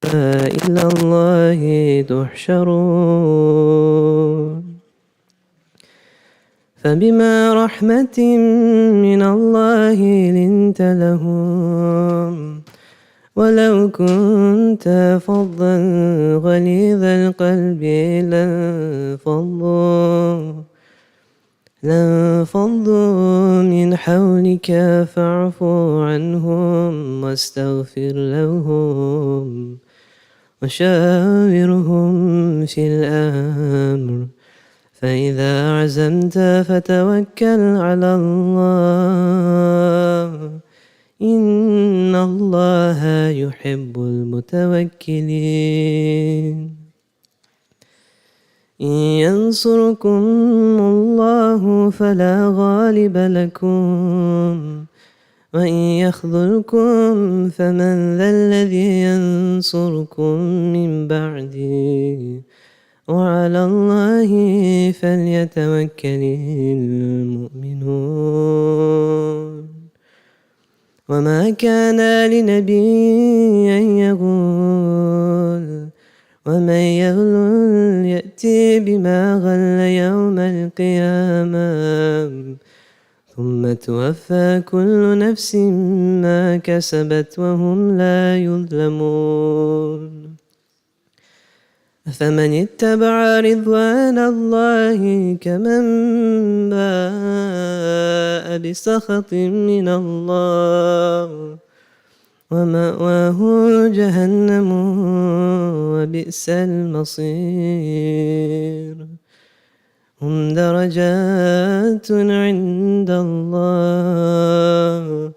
إلى الله تحشرون فبما رحمة من الله لنت لهم ولو كنت فظا غليظ القلب لانفضوا من حولك فاعف عنهم واستغفر لهم وشاورهم في الأمر فإذا عزمت فتوكل على الله إن الله يحب المتوكلين إن ينصركم الله فلا غالب لكم وإن يخذلكم فمن ذا الذي ينصركم من بعده وعلى الله فليتوكل المؤمنون وما كان لنبي أن يغول ومن يغل يأتي بما غل يوم القيامة ثم توفى كل نفس ما كسبت وهم لا يظلمون فمن اتبع رضوان الله كمن باء بسخط من الله ومأواه جهنم وبئس المصير هم درجات عند الله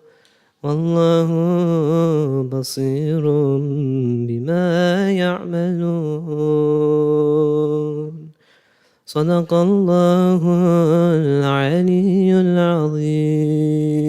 والله بصير بما يعملون صدق الله العلي العظيم.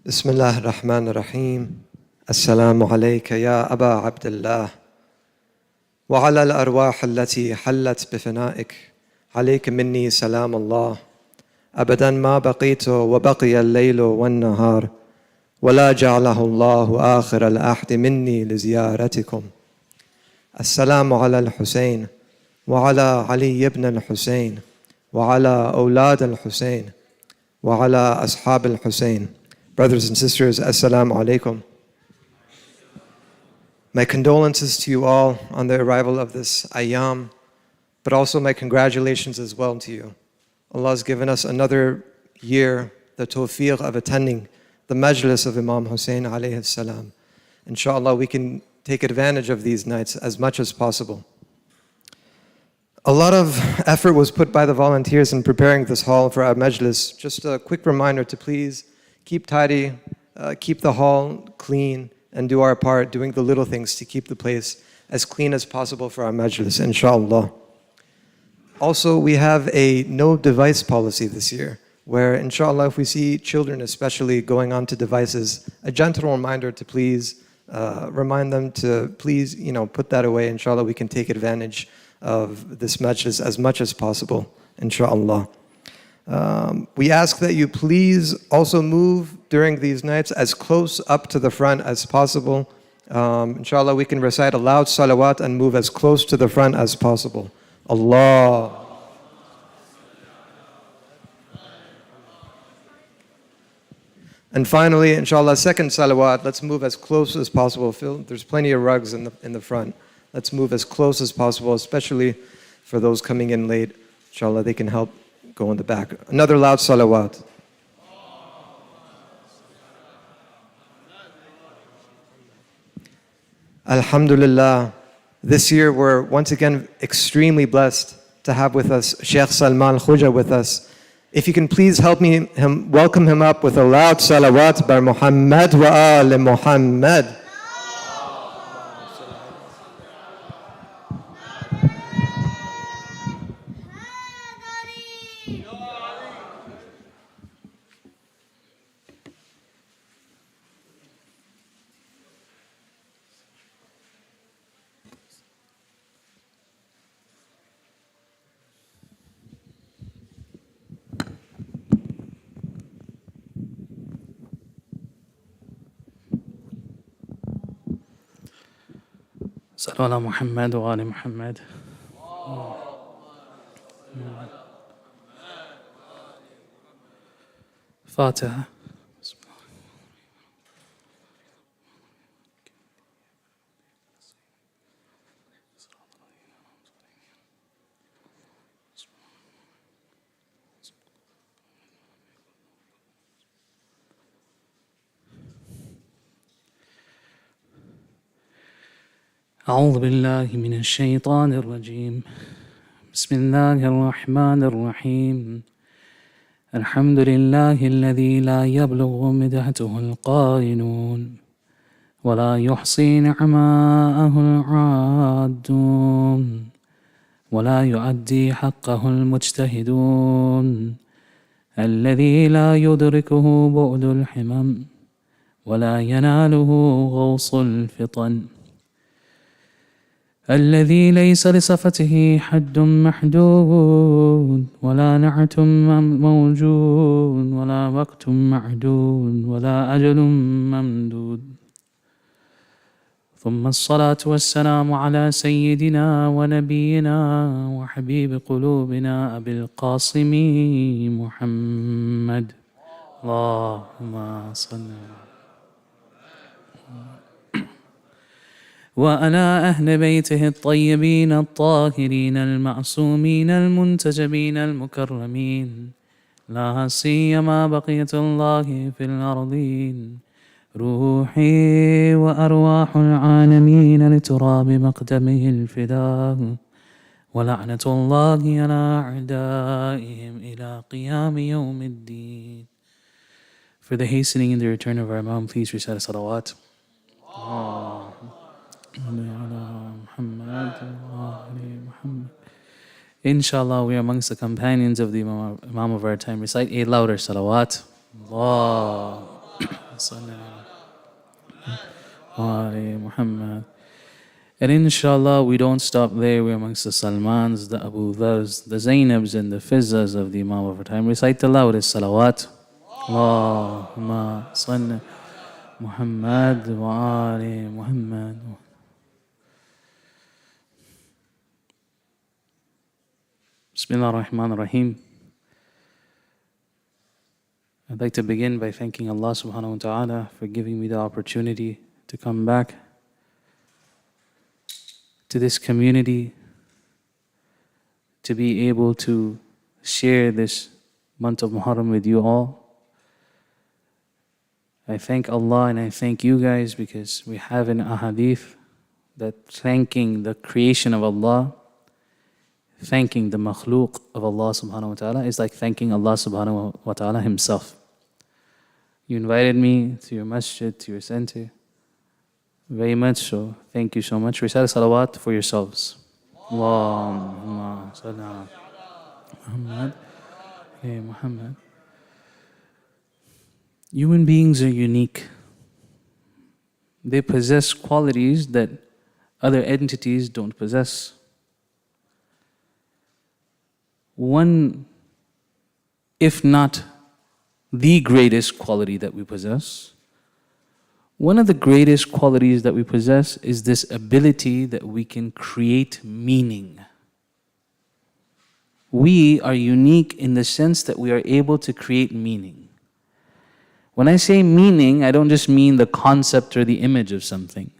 بسم الله الرحمن الرحيم. السلام عليك يا أبا عبد الله وعلى الأرواح التي حلت بفنائك عليك مني سلام الله أبدا ما بقيت وبقي الليل والنهار ولا جعله الله آخر العهد مني لزيارتكم. السلام على الحسين وعلى علي بن الحسين وعلى أولاد الحسين وعلى أصحاب الحسين. Brothers and sisters, Assalamu alaikum. My condolences to you all on the arrival of this Ayyam, but also my congratulations as well to you. Allah has given us another year, the tawfiq of attending the majlis of Imam Hussein alayhi salam. Inshallah, we can take advantage of these nights as much as possible. A lot of effort was put by the volunteers in preparing this hall for our majlis. Just a quick reminder to please keep tidy, keep the hall clean, and do our part, doing the little things to keep the place as clean as possible for our majlis, inshallah. Also, we have a no device policy this year, where inshallah, if we see children especially going onto devices, a gentle reminder to please remind them to please, put that away. Inshallah, we can take advantage of this majlis as much as possible, inshallah. We ask that you please also move during these nights as close up to the front as possible. Inshallah, we can recite a loud salawat and move as close to the front as possible. Allah. And finally, inshallah, second salawat, let's move as close as possible. There's plenty of rugs in the front. Let's move as close as possible, especially for those coming in late. Inshallah, they can help go in the back. Another loud salawat. Alhamdulillah, this year we're once again extremely blessed to have with us Sheikh Salman Khoja with us. If you can please help me welcome him up with a loud salawat by Muhammad wa al Muhammad. صلوا على محمد وآل محمد. فاتحة. أعوذ بالله من الشيطان الرجيم. بسم الله الرحمن الرحيم. الحمد لله الذي لا يبلغ مدحته القائلون ولا يحصي نعماءه العادون ولا يؤدي حقه المجتهدون الذي لا يدركه بعد الحمم ولا يناله غوص الفطن الذي ليس لصفته حد محدود ولا نعت موجود ولا وقت معدود ولا أجل ممدود. ثم الصلاة والسلام على سيدنا ونبينا وحبيب قلوبنا أبي القاسم محمد. اللهم صل وعلى أهل بيته الطيبين الطاهرين المعصومين المنتجبين المكرمين لا سيما بقية الله في الأرضين روحي وأرواح العالمين لتراب مقدمه الفداء ولعنة الله على أعدائهم إلى قيام يوم الدين. For the hastening and the return of our Imam, please recite a salawat. Inshallah, we are amongst the companions of the Imam of our time. Recite a louder salawat. Allah. Muhammad. And inshallah, we don't stop there. We're amongst the Salmans, the Abu Dhars, the Zainabs, and the Fizzas of the Imam of our time. Recite the loudest salawat. Allahumma salli Muhammad wa ali Muhammad. Bismillah ar-Rahman ar-Rahim. I'd like to begin by thanking Allah subhanahu wa ta'ala for giving me the opportunity to come back to this community, to be able to share this month of Muharram with you all. I thank Allah and I thank you guys because we have an ahadith that thanking the creation of Allah, thanking the makhluk of Allah subhanahu wa ta'ala is like thanking Allah subhanahu wa ta'ala himself. You invited me to your masjid, to your center. Very much so. Thank you so much. Recite salawat for yourselves. Allahumma salli ala Muhammad. Hey Muhammad. Human beings are unique. They possess qualities that other entities don't possess. One, if not the greatest quality that we possess, one of the greatest qualities that we possess is this ability that we can create meaning. We are unique in the sense that we are able to create meaning. When I say meaning, I don't just mean the concept or the image of something.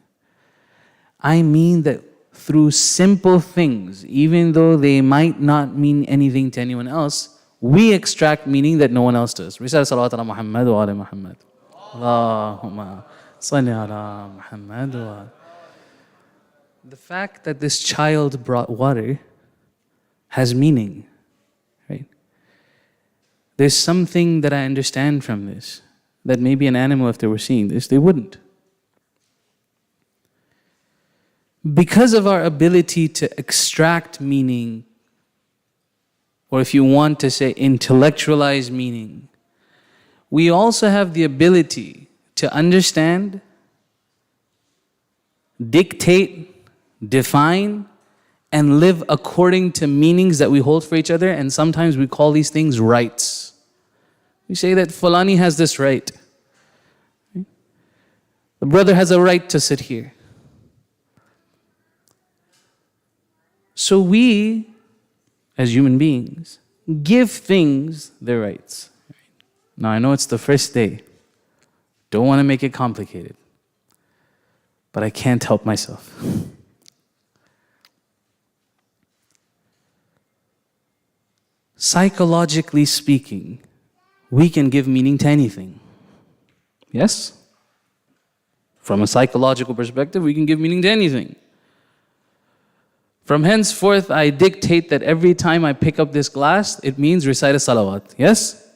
I mean that through simple things, even though they might not mean anything to anyone else, we extract meaning that no one else does. Recite salawat ala Muhammad wa ala Muhammad. Allahumma salli ala Muhammad wa ala. The fact that this child brought water has meaning, right? There's something that I understand from this, that maybe an animal, if they were seeing this, they wouldn't. Because of our ability to extract meaning, or if you want to say intellectualize meaning, we also have the ability to understand, dictate, define, and live according to meanings that we hold for each other, and sometimes we call these things rights. We say that Fulani has this right. The brother has a right to sit here. So we, as human beings, give things their rights. Now I know it's the first day. Don't want to make it complicated. But I can't help myself. Psychologically speaking, we can give meaning to anything. Yes? From a psychological perspective, we can give meaning to anything. From henceforth, I dictate that every time I pick up this glass, it means recite a salawat. Yes?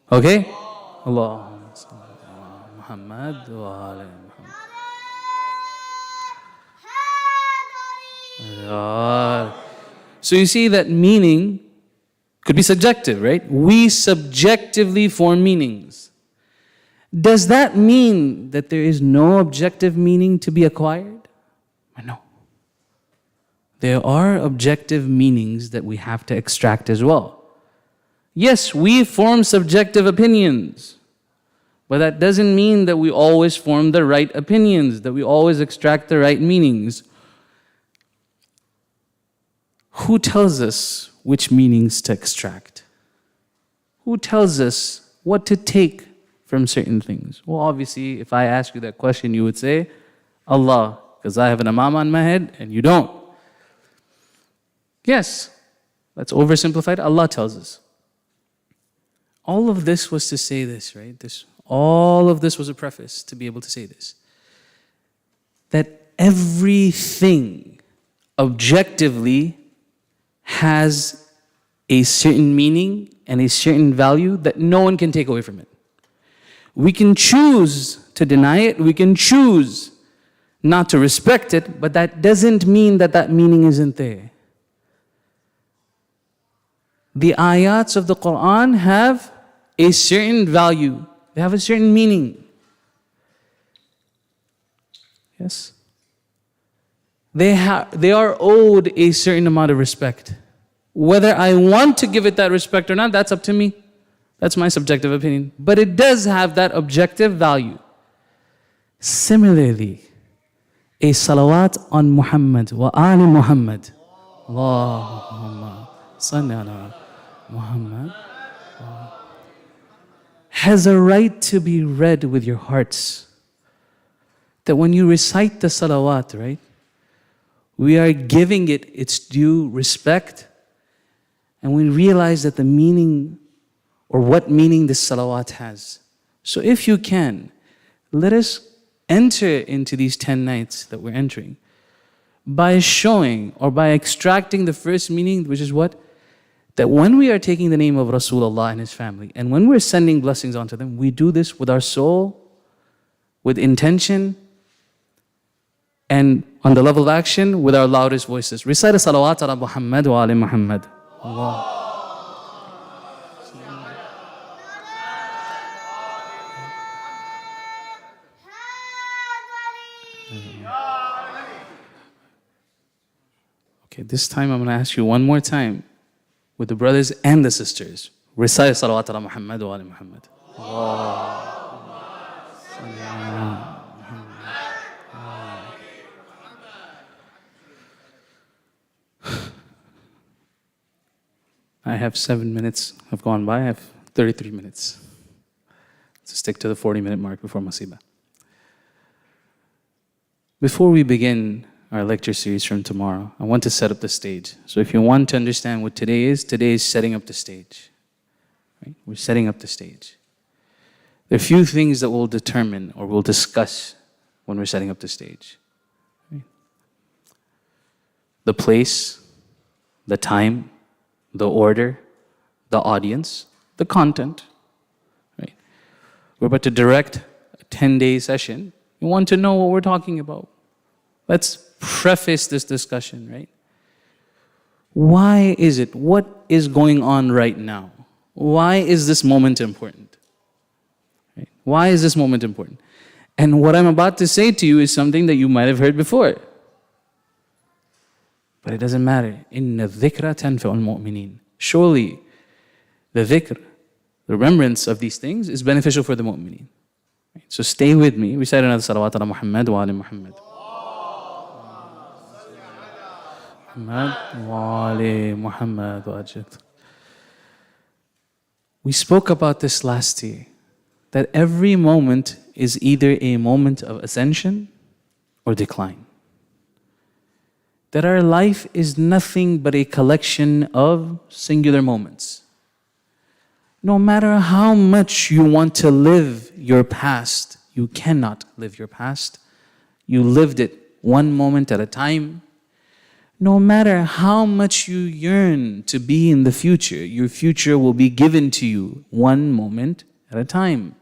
Okay? Allahumma salli ala Muhammad wa ala Muhammad. So you see that meaning could be subjective, right? We subjectively form meanings. Does that mean that there is no objective meaning to be acquired? No. There are objective meanings that we have to extract as well. Yes, we form subjective opinions, but that doesn't mean that we always form the right opinions, that we always extract the right meanings. Who tells us which meanings to extract? Who tells us what to take from certain things? Well, obviously, if I ask you that question, you would say, Allah, because I have an imam on my head and you don't. Yes, that's oversimplified. Allah tells us. All of this was to say this, right? All of this was a preface to be able to say this. That everything objectively has a certain meaning and a certain value that no one can take away from it. We can choose to deny it, we can choose not to respect it, but that doesn't mean that that meaning isn't there. The ayats of the Quran have a certain value, they have a certain meaning. Yes? They are owed a certain amount of respect. Whether I want to give it that respect or not, that's up to me. That's my subjective opinion. But it does have that objective value. Similarly, a salawat on Muhammad wa ali Muhammad. Allahumma salli ala Muhammad. Has a right to be read with your hearts. That when you recite the salawat, right? We are giving it its due respect, and we realize that the meaning, or what meaning this salawat has. So if you can, let us enter into these 10 nights that we're entering by showing or by extracting the first meaning, which is what? That when we are taking the name of Rasulullah and his family, and when we're sending blessings onto them, we do this with our soul, with intention, and on the level of action, with our loudest voices. Recite a salawat ala Muhammad wa ali Muhammad. Allah. Okay, this time I'm going to ask you one more time with the brothers and the sisters. Recite salawat ala Muhammad wa ali Muhammad. Allah. I have 7 minutes have gone by. I have 33 minutes to stick to the 40-minute mark before Masibah. Before we begin our lecture series from tomorrow, I want to set up the stage. So if you want to understand what today is setting up the stage. Right? We're setting up the stage. There are a few things that we'll determine or we'll discuss when we're setting up the stage. Right? The place, the time, the order, the audience, the content. Right? We're about to direct a 10-day session. You want to know what we're talking about. Let's preface this discussion, right? Why is it? What is going on right now? Why is this moment important? Right? Why is this moment important? And what I'm about to say to you is something that you might have heard before. But it doesn't matter. Inna dhikra tanfa'ul mu'minin. Surely, the dhikr, the remembrance of these things is beneficial for the mu'minin. Right? So stay with me. We say another salawat ala Muhammad wa ali Muhammad. Muhammad wa ali Muhammad wa ajid. We spoke about this last year, that every moment is either a moment of ascension or decline. That our life is nothing but a collection of singular moments. No matter how much you want to live your past, you cannot live your past. You lived it one moment at a time. No matter how much you yearn to be in the future, your future will be given to you one moment at a time.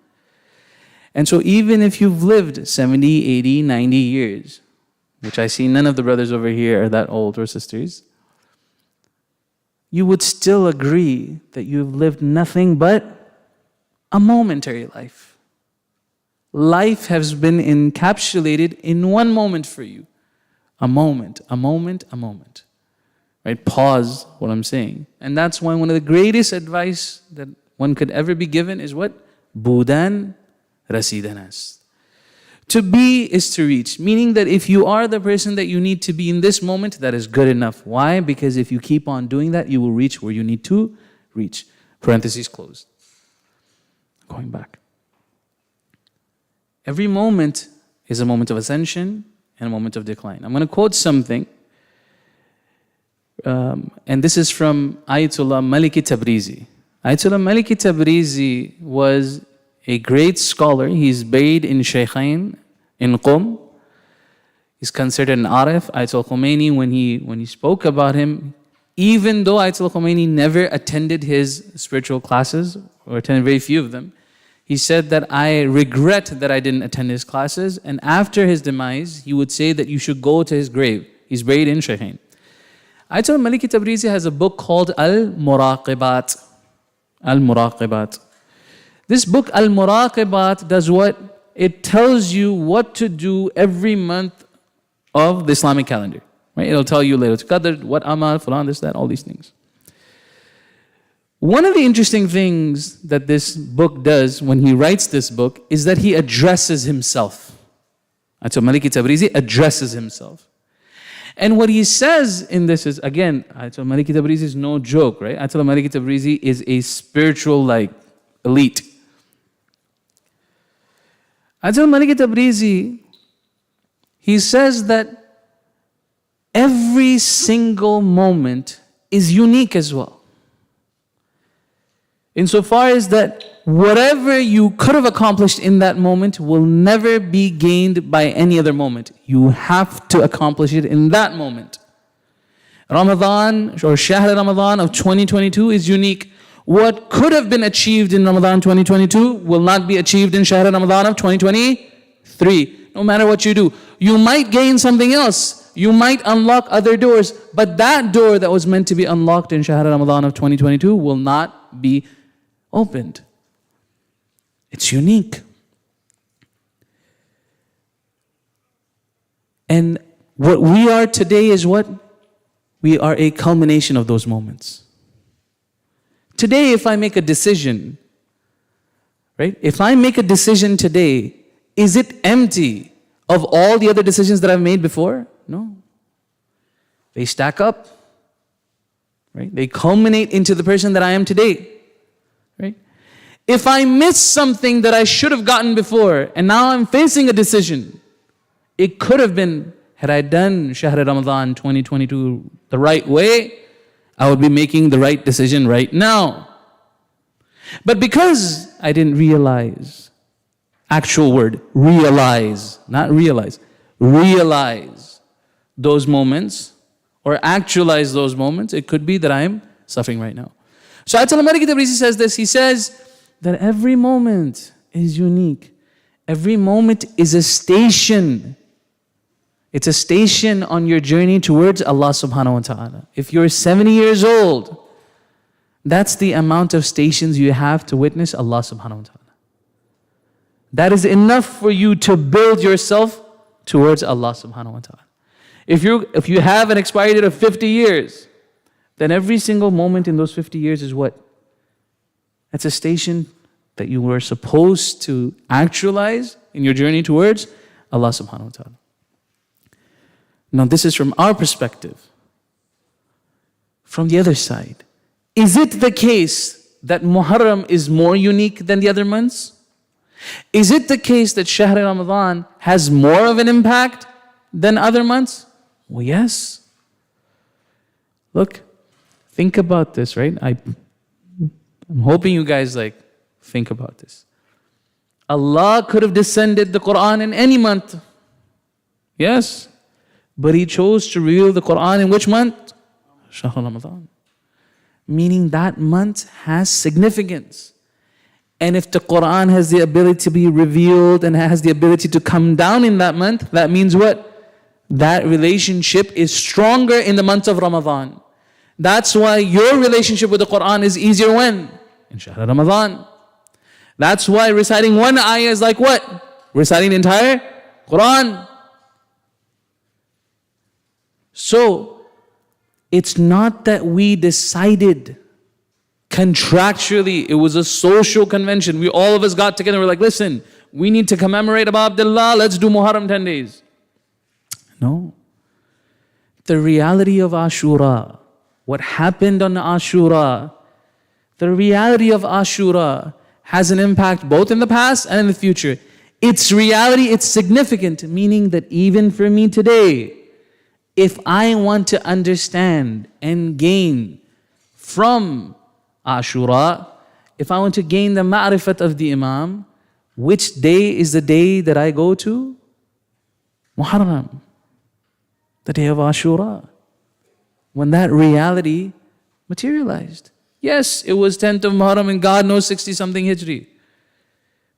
And so even if you've lived 70, 80, 90 years, which I see none of the brothers over here are that old or sisters, you would still agree that you've lived nothing but a momentary life. Life has been encapsulated in one moment for you. A moment, a moment, a moment. Right? Pause what I'm saying. And that's why one of the greatest advice that one could ever be given is what? Budan rasidanas. To be is to reach. Meaning that if you are the person that you need to be in this moment, that is good enough. Why? Because if you keep on doing that, you will reach where you need to reach. Parentheses closed. Going back. Every moment is a moment of ascension and a moment of decline. I'm going to quote something, and this is from Ayatollah Maliki Tabrizi. Ayatollah Maliki Tabrizi was a great scholar. He's buried in Shaykhain in Qom. He's considered an Arif. Ayatollah Khomeini, when he spoke about him, even though Ayatollah Khomeini never attended his spiritual classes, or attended very few of them, he said that I regret that I didn't attend his classes, and after his demise, he would say that you should go to his grave. He's buried in Shaykhain. Ayatollah Maliki Tabrizi has a book called Al-Muraqibat. Al-Muraqibat. This book, Al-Muraqibat, does what? It tells you what to do every month of the Islamic calendar. Right? It'll tell you Laylatul Qadr, what amal, fulan, this, that, all these things. One of the interesting things that this book does when he writes this book is that he addresses himself. Ayatollah Maliki Tabrizi addresses himself. And what he says in this is, again, Ayatollah Maliki Tabrizi is no joke, right? Ayatollah Maliki Tabrizi is a spiritual elite. Ayatollah Maliki Tabrizi, he says that every single moment is unique as well. Insofar as that whatever you could have accomplished in that moment will never be gained by any other moment. You have to accomplish it in that moment. Ramadan or Shahr Ramadan of 2022 is unique. What could have been achieved in Ramadan 2022 will not be achieved in Shahr Ramadan of 2023. No matter what you do. You might gain something else. You might unlock other doors. But that door that was meant to be unlocked in Shahr Ramadan of 2022 will not be opened. It's unique. And what we are today is what? We are a culmination of those moments. Today, if I make a decision, right? If I make a decision today, is it empty of all the other decisions that I've made before? No. They stack up, right? They culminate into the person that I am today. Right? If I miss something that I should have gotten before, and now I'm facing a decision, it could have been, had I done Shahr Ramadan 2022 the right way, I would be making the right decision right now. But because I didn't realize, actual word, realize, not realize, realize those moments, or actualize those moments, it could be that I am suffering right now. So Ayatollah Maliki Tabrizi says this. He says that every moment is unique. Every moment is a station. It's a station on your journey towards Allah subhanahu wa ta'ala. If you're 70 years old, that's the amount of stations you have to witness Allah subhanahu wa ta'ala. That is enough for you to build yourself towards Allah subhanahu wa ta'ala. If you have an expiry date of 50 years, then every single moment in those 50 years is what? That's a station that you were supposed to actualize in your journey towards Allah subhanahu wa ta'ala. Now this is from our perspective. from the other side. Is it the case that Muharram is more unique than the other months? Is it the case that Shahr Ramadan has more of an impact than other months? Well, yes. Look, think about this, right? I'm hoping you guys think about this. Allah could have descended the Quran in any month. Yes. But He chose to reveal the Quran in which month? Shahr Ramadan. Meaning that month has significance. And if the Quran has the ability to be revealed and has the ability to come down in that month, that means what? That relationship is stronger in the month of Ramadan. That's why your relationship with the Quran is easier when? In Shahr Ramadan. That's why reciting one ayah is like what? Reciting the entire Quran. So, it's not that we decided contractually, it was a social convention. All of us got together, we're like, listen, we need to commemorate Abu Abdullah, let's do Muharram 10 days. No. The reality of Ashura, what happened on Ashura, the reality of Ashura has an impact both in the past and in the future. Its reality, it's significant, meaning that even for me today, if I want to understand and gain from Ashura, if I want to gain the ma'rifat of the Imam, which day is the day that I go to? Muharram, the day of Ashura, when that reality materialized. Yes, it was 10th of Muharram and God knows 60 something Hijri.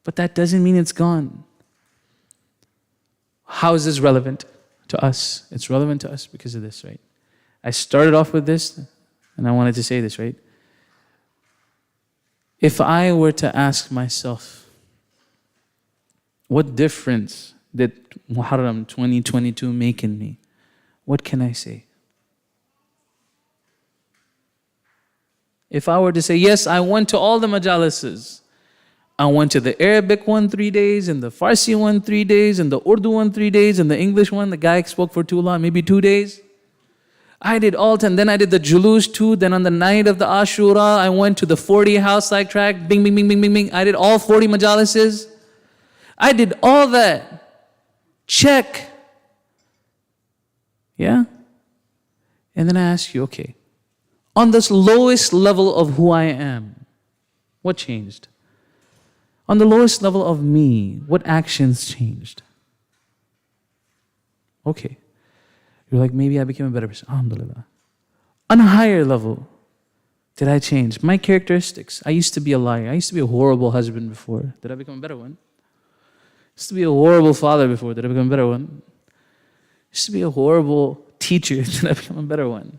But that doesn't mean it's gone. How is this relevant to us? It's relevant to us because of this, right? I started off with this and I wanted to say this, right? If I were to ask myself, what difference did Muharram 2022 make in me? What can I say? If I were to say, yes, I went to all the majalises. I went to the Arabic one 3 days, and the Farsi one 3 days, and the Urdu one 3 days, and the English one, the guy spoke for too long, maybe 2 days. I did all 10. Then I did the Julus too. Then on the night of the Ashura, I went to the 40 house-like track. Bing, bing, bing, bing, bing, bing. I did all 40 majalises. I did all that. Check. Yeah? And then I ask you, okay, on this lowest level of who I am, what changed? On the lowest level of me, what actions changed? Okay. You're like, maybe I became a better person. Alhamdulillah. On a higher level, did I change? My characteristics. I used to be a liar. I used to be a horrible husband before. Did I become a better one? I used to be a horrible father before. Did I become a better one? I used to be a horrible teacher. Did I become a better one?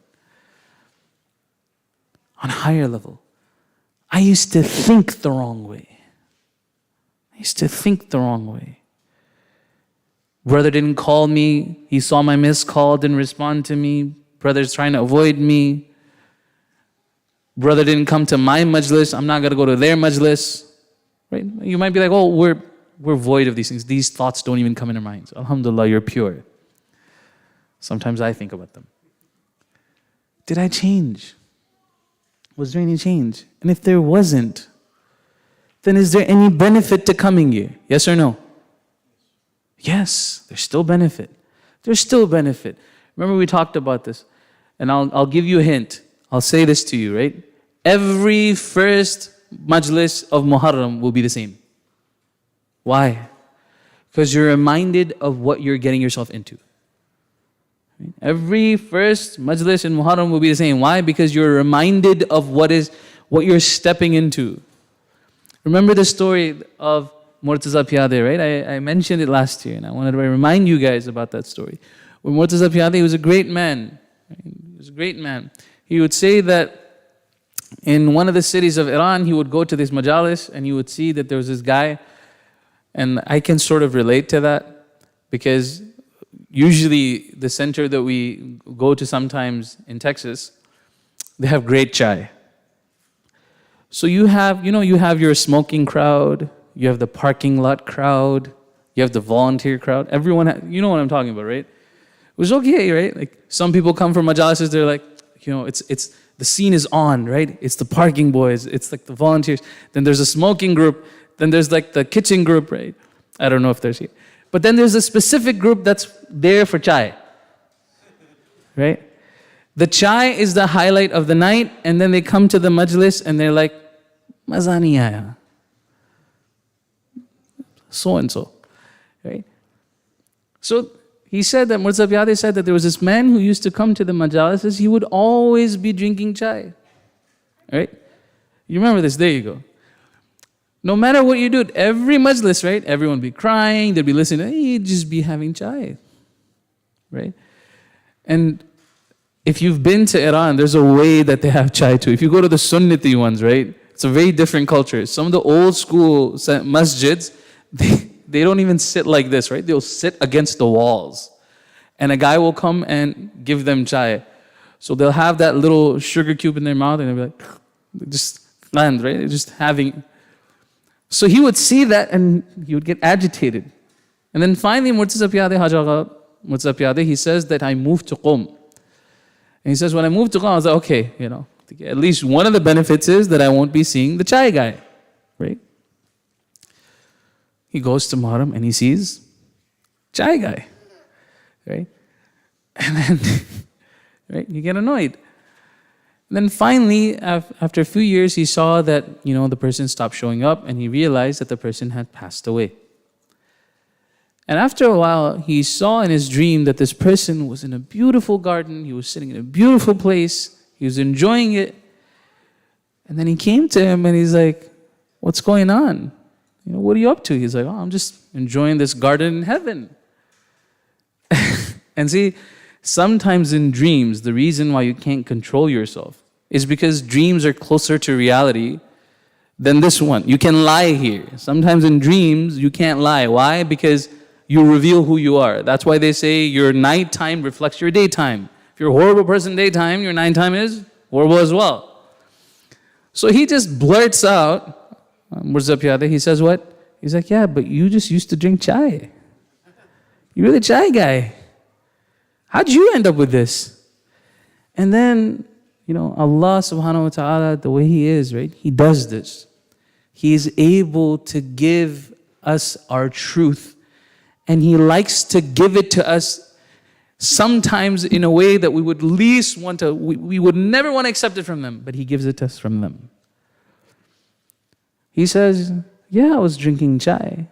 On a higher level, I used to think the wrong way. I used to think the wrong way. Brother didn't call me. He saw my missed call, didn't respond to me. Brother's trying to avoid me. Brother didn't come to my majlis. I'm not going to go to their majlis. Right? You might be like, oh, we're void of these things. These thoughts don't even come in our minds. Alhamdulillah, you're pure. Sometimes I think about them. Did I change? Was there any change? And if there wasn't, then is there any benefit to coming here? Yes or no? Yes, there's still benefit. There's still benefit. Remember we talked about this. And I'll give you a hint. I'll say this to you, right? Every first majlis of Muharram will be the same. Why? Because you're reminded of what you're getting yourself into. Every first majlis in Muharram will be the same. Why? Because you're reminded of what you're stepping into. Remember the story of Murtaza Piyade, right? I mentioned it last year and I wanted to remind you guys about that story. When Murtaza Piyade, he was a great man. He was a great man. He would say that in one of the cities of Iran, he would go to this majalis and he would see that there was this guy, and I can sort of relate to that because usually the center that we go to sometimes in Texas, they have great chai. So you have your smoking crowd, you have the parking lot crowd, you have the volunteer crowd. Everyone, you know what I'm talking about, right? It was okay, right? Like some people come from majalises, they're like, it's the scene is on, right? It's the parking boys, it's like the volunteers. Then there's a smoking group. Then there's like the kitchen group, right? I don't know if there's here. But then there's a specific group that's there for chai, right? The chai is the highlight of the night, and then they come to the majlis and they're like, maza nahi aaya. So and so, right? So he said that, Mirza Pyade said that there was this man who used to come to the majalises, he would always be drinking chai, right? You remember this, there you go. No matter what you do, every majlis, right? Everyone would be crying, they'd be listening, he'd just be having chai, right? And if you've been to Iran, there's a way that they have chai too. If you go to the Sunnati ones, right? It's a very different culture. Some of the old school masjids, they don't even sit like this, right? They'll sit against the walls. And a guy will come and give them chai. So they'll have that little sugar cube in their mouth and they'll be like, just land, right? They're just having. So he would see that and he would get agitated. And then finally, Murtaza Pyade, Haja Murtaza Pyade, he says that I moved to Qom. And he says, when I moved to Qom, I was like, okay, at least one of the benefits is that I won't be seeing the chai guy, right? He goes to Muharram and he sees chai guy, right? And then, right, you get annoyed. And then finally, after a few years, he saw that, the person stopped showing up and he realized that the person had passed away. And after a while, he saw in his dream that this person was in a beautiful garden, he was sitting in a beautiful place, he was enjoying it. And then he came to him and he's like, what's going on? What are you up to? He's like, I'm just enjoying this garden in heaven. And see, sometimes in dreams, the reason why you can't control yourself is because dreams are closer to reality than this one. You can lie here. Sometimes in dreams, you can't lie. Why? Because you reveal who you are. That's why they say your nighttime reflects your daytime. If you're a horrible person daytime, your nighttime is horrible as well. So he just blurts out, Mirza Pyade, he says what? He's like, yeah, but you just used to drink chai. You're the chai guy. How'd you end up with this? And then, Allah subhanahu wa ta'ala, the way He is, right? He does this. He is able to give us our truth. And He likes to give it to us sometimes in a way that we would least want to, we would never want to accept it from them, but He gives it to us from them. He says, yeah, I was drinking chai.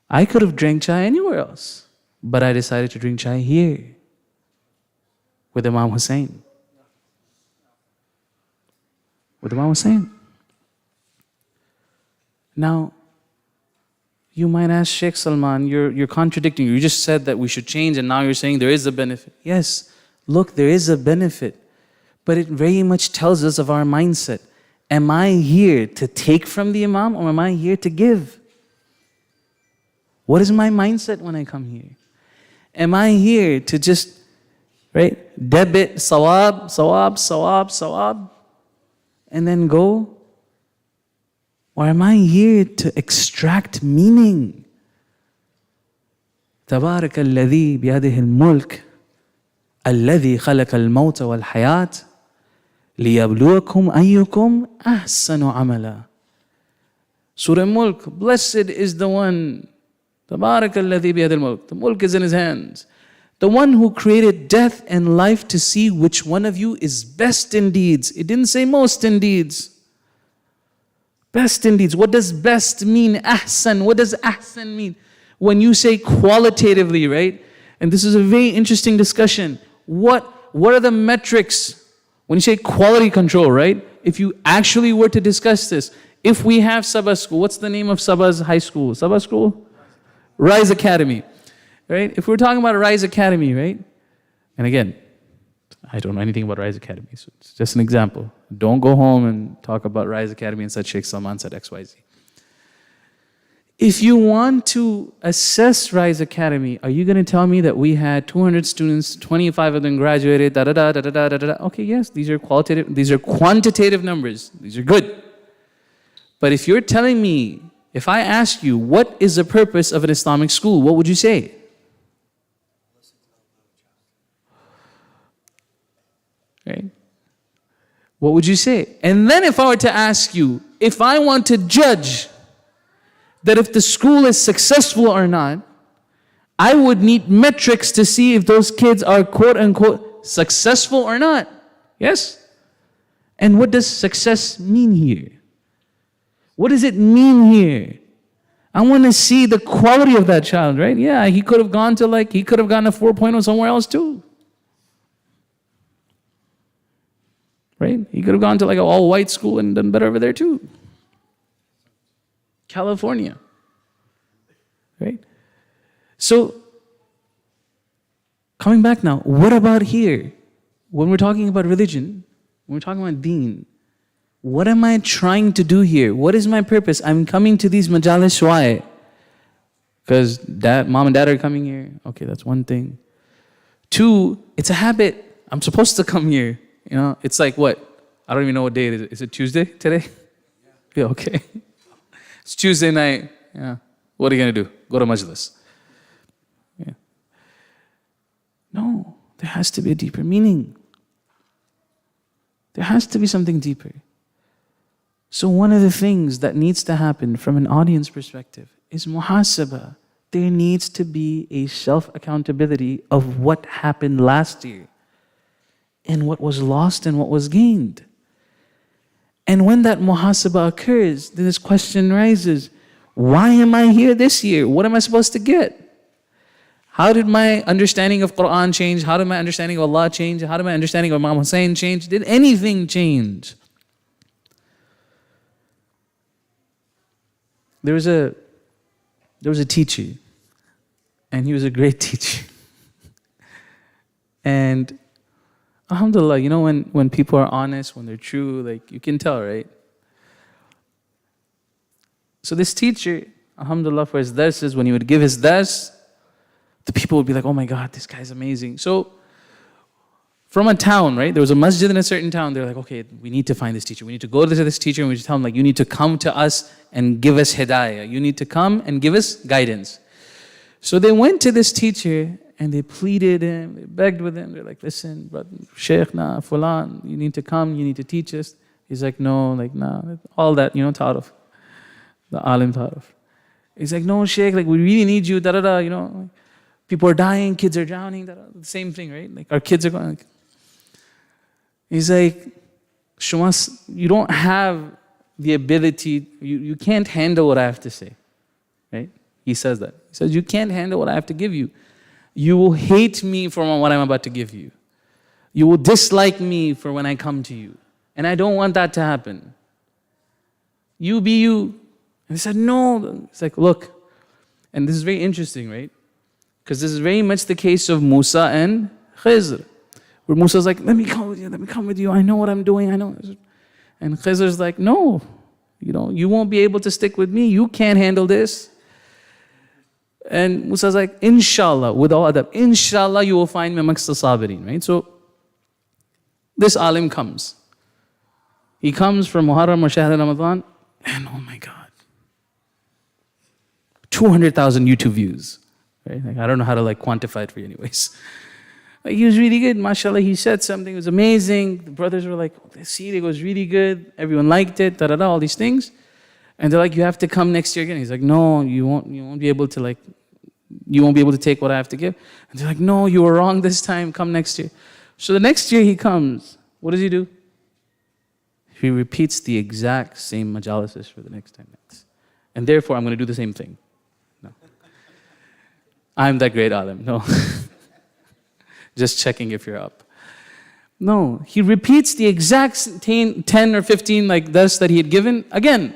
I could have drank chai anywhere else, but I decided to drink chai here with Imam Hussein. With Imam Hussein. Now, you might ask, Sheikh Salman, you're contradicting. You just said that we should change and now you're saying there is a benefit. Yes, look, there is a benefit, but it very much tells us of our mindset. Am I here to take from the Imam or am I here to give? What is my mindset when I come here? Am I here to just, debit sawab, sawab, sawab, sawab, and then go? Or am I here to extract meaning? تبارك الذي بيده الملك الذي خلق الموت والحياة لِيَبْلُوَكُمْ أَيُّكُمْ أَحْسَنُ عَمَلًا. Surah Mulk, blessed is the one, تَبَارَكَ الَّذِي بِيَدِ الْمُلْك. The mulk is in His hands. The one who created death and life to see which one of you is best in deeds. It didn't say most in deeds. Best in deeds. What does best mean? Ahsan. What does ahsan mean? When you say qualitatively, right? And this is a very interesting discussion. What are the metrics? When you say quality control, right? If you actually were to discuss this, if we have SABA school, what's the name of SABA's high school? SABA school? Rise Academy, right? If we're talking about Rise Academy, right? And again, I don't know anything about Rise Academy, so it's just an example. Don't go home and talk about Rise Academy and said Sheikh Salman said XYZ. If you want to assess Rise Academy, are you going to tell me that we had 200 students, 25 of them graduated, da-da-da, da-da-da, da-da-da? Okay, yes, these are quantitative numbers. These are good. But if you're telling me, if I ask you, what is the purpose of an Islamic school, what would you say? right? What would you say? And then if I were to ask you, if I want to judge that if the school is successful or not, I would need metrics to see if those kids are quote unquote successful or not. Yes? And what does success mean here? What does it mean here? I want to see the quality of that child, right? Yeah, he could have gone to he could have gotten a 4.0 somewhere else too. Right? He could have gone to an all-white school and done better over there too. California. Right? So, coming back now, what about here? When we're talking about religion, when we're talking about deen, what am I trying to do here? What is my purpose? I'm coming to these majalis, why? Because mom and dad are coming here. Okay, that's one thing. 2, it's a habit. I'm supposed to come here. It's like what? I don't even know what day it is. Is it Tuesday today? Yeah, okay. It's Tuesday night. Yeah. What are you going to do? Go to majlis. Yeah. No, there has to be a deeper meaning. There has to be something deeper. So one of the things that needs to happen from an audience perspective is muhasabah. There needs to be a self-accountability of what happened last year and what was lost and what was gained. And when that muhasabah occurs, then this question rises, why am I here this year? What am I supposed to get? How did my understanding of Quran change? How did my understanding of Allah change? How did my understanding of Imam Hussein change? Did anything change? There was a teacher, and he was a great teacher. And alhamdulillah, when people are honest, when they're true, you can tell, right? So this teacher, alhamdulillah, for his darses, when he would give his dars, the people would be like, oh my God, this guy's amazing. So from a town, right? There was a masjid in a certain town. They're like, okay, we need to find this teacher. We need to go to this teacher and we just tell him, you need to come to us and give us hidayah. You need to come and give us guidance. So they went to this teacher and they pleaded him, they begged with him. They're like, listen, brother, Sheikh, Fulan, you need to come, you need to teach us. He's like, no, nah, all that, ta'aruf. The alim ta'aruf. He's like, no, Sheikh, we really need you, da-da-da, People are dying, kids are drowning, the same thing, right? Our kids are going. He's like, Shumas, you don't have the ability, you can't handle what I have to say, right? He says that. He says, you can't handle what I have to give you. You will hate me for what I'm about to give you. You will dislike me for when I come to you. And I don't want that to happen. You be you. And he said, no. It's like, look, and this is very interesting, right? Because this is very much the case of Musa and Khizr. Where Musa's like, let me come with you, I know what I'm doing, I know. And Khizr's like, no, you won't be able to stick with me, you can't handle this. And Musa's like, inshallah, with all adab, inshallah you will find me amongst the sabirin, right? So, this alim comes. He comes from Muharram or Shahr Ramadan, and oh my God, 200,000 YouTube views. Right? I don't know how to quantify it for you anyways. He was really good, mashallah, he said something, it was amazing. The brothers were like, see, it was really good, everyone liked it, all these things. And they're like, you have to come next year again. He's like, no, you won't be able to you won't be able to take what I have to give. And they're like, no, you were wrong this time, come next year. So the next year he comes, what does he do? He repeats the exact same majalisis for the next 10 minutes. And therefore, I'm going to do the same thing. No. I'm that great alim. No. Just checking if you're up. No. He repeats the exact 10 or 15 this that he had given again.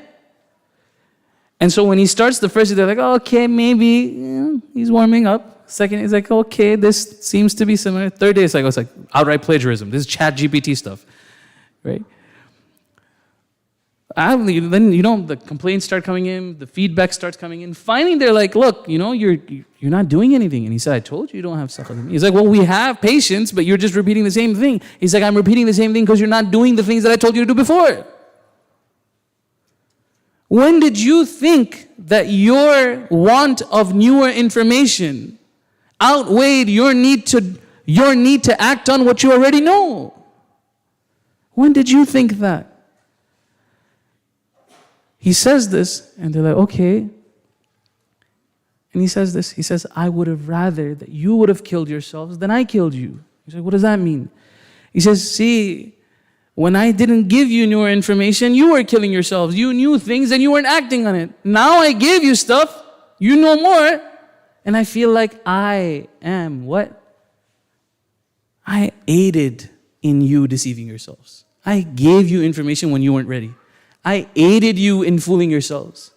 And so when he starts the first day, they're like, oh, okay, maybe he's warming up. Second, he's like, okay, this seems to be similar. Third day, it's like outright plagiarism. This is chat GPT stuff, right? Then, the complaints start coming in, the feedback starts coming in. Finally, they're like, look, you're not doing anything. And he said, I told you you don't have sakha. He's like, well, we have patience, but you're just repeating the same thing. He's like, I'm repeating the same thing because you're not doing the things that I told you to do before. When did you think that your want of newer information outweighed your need to act on what you already know? When did you think that? He says this, and they're like, okay. And he says this, he says, I would have rather that you would have killed yourselves than I killed you. He's like, what does that mean? He says, see, when I didn't give you newer information, you were killing yourselves. You knew things and you weren't acting on it. Now I gave you stuff, you know more, and I feel like I am what? I aided in you deceiving yourselves. I gave you information when you weren't ready. I aided you in fooling yourselves.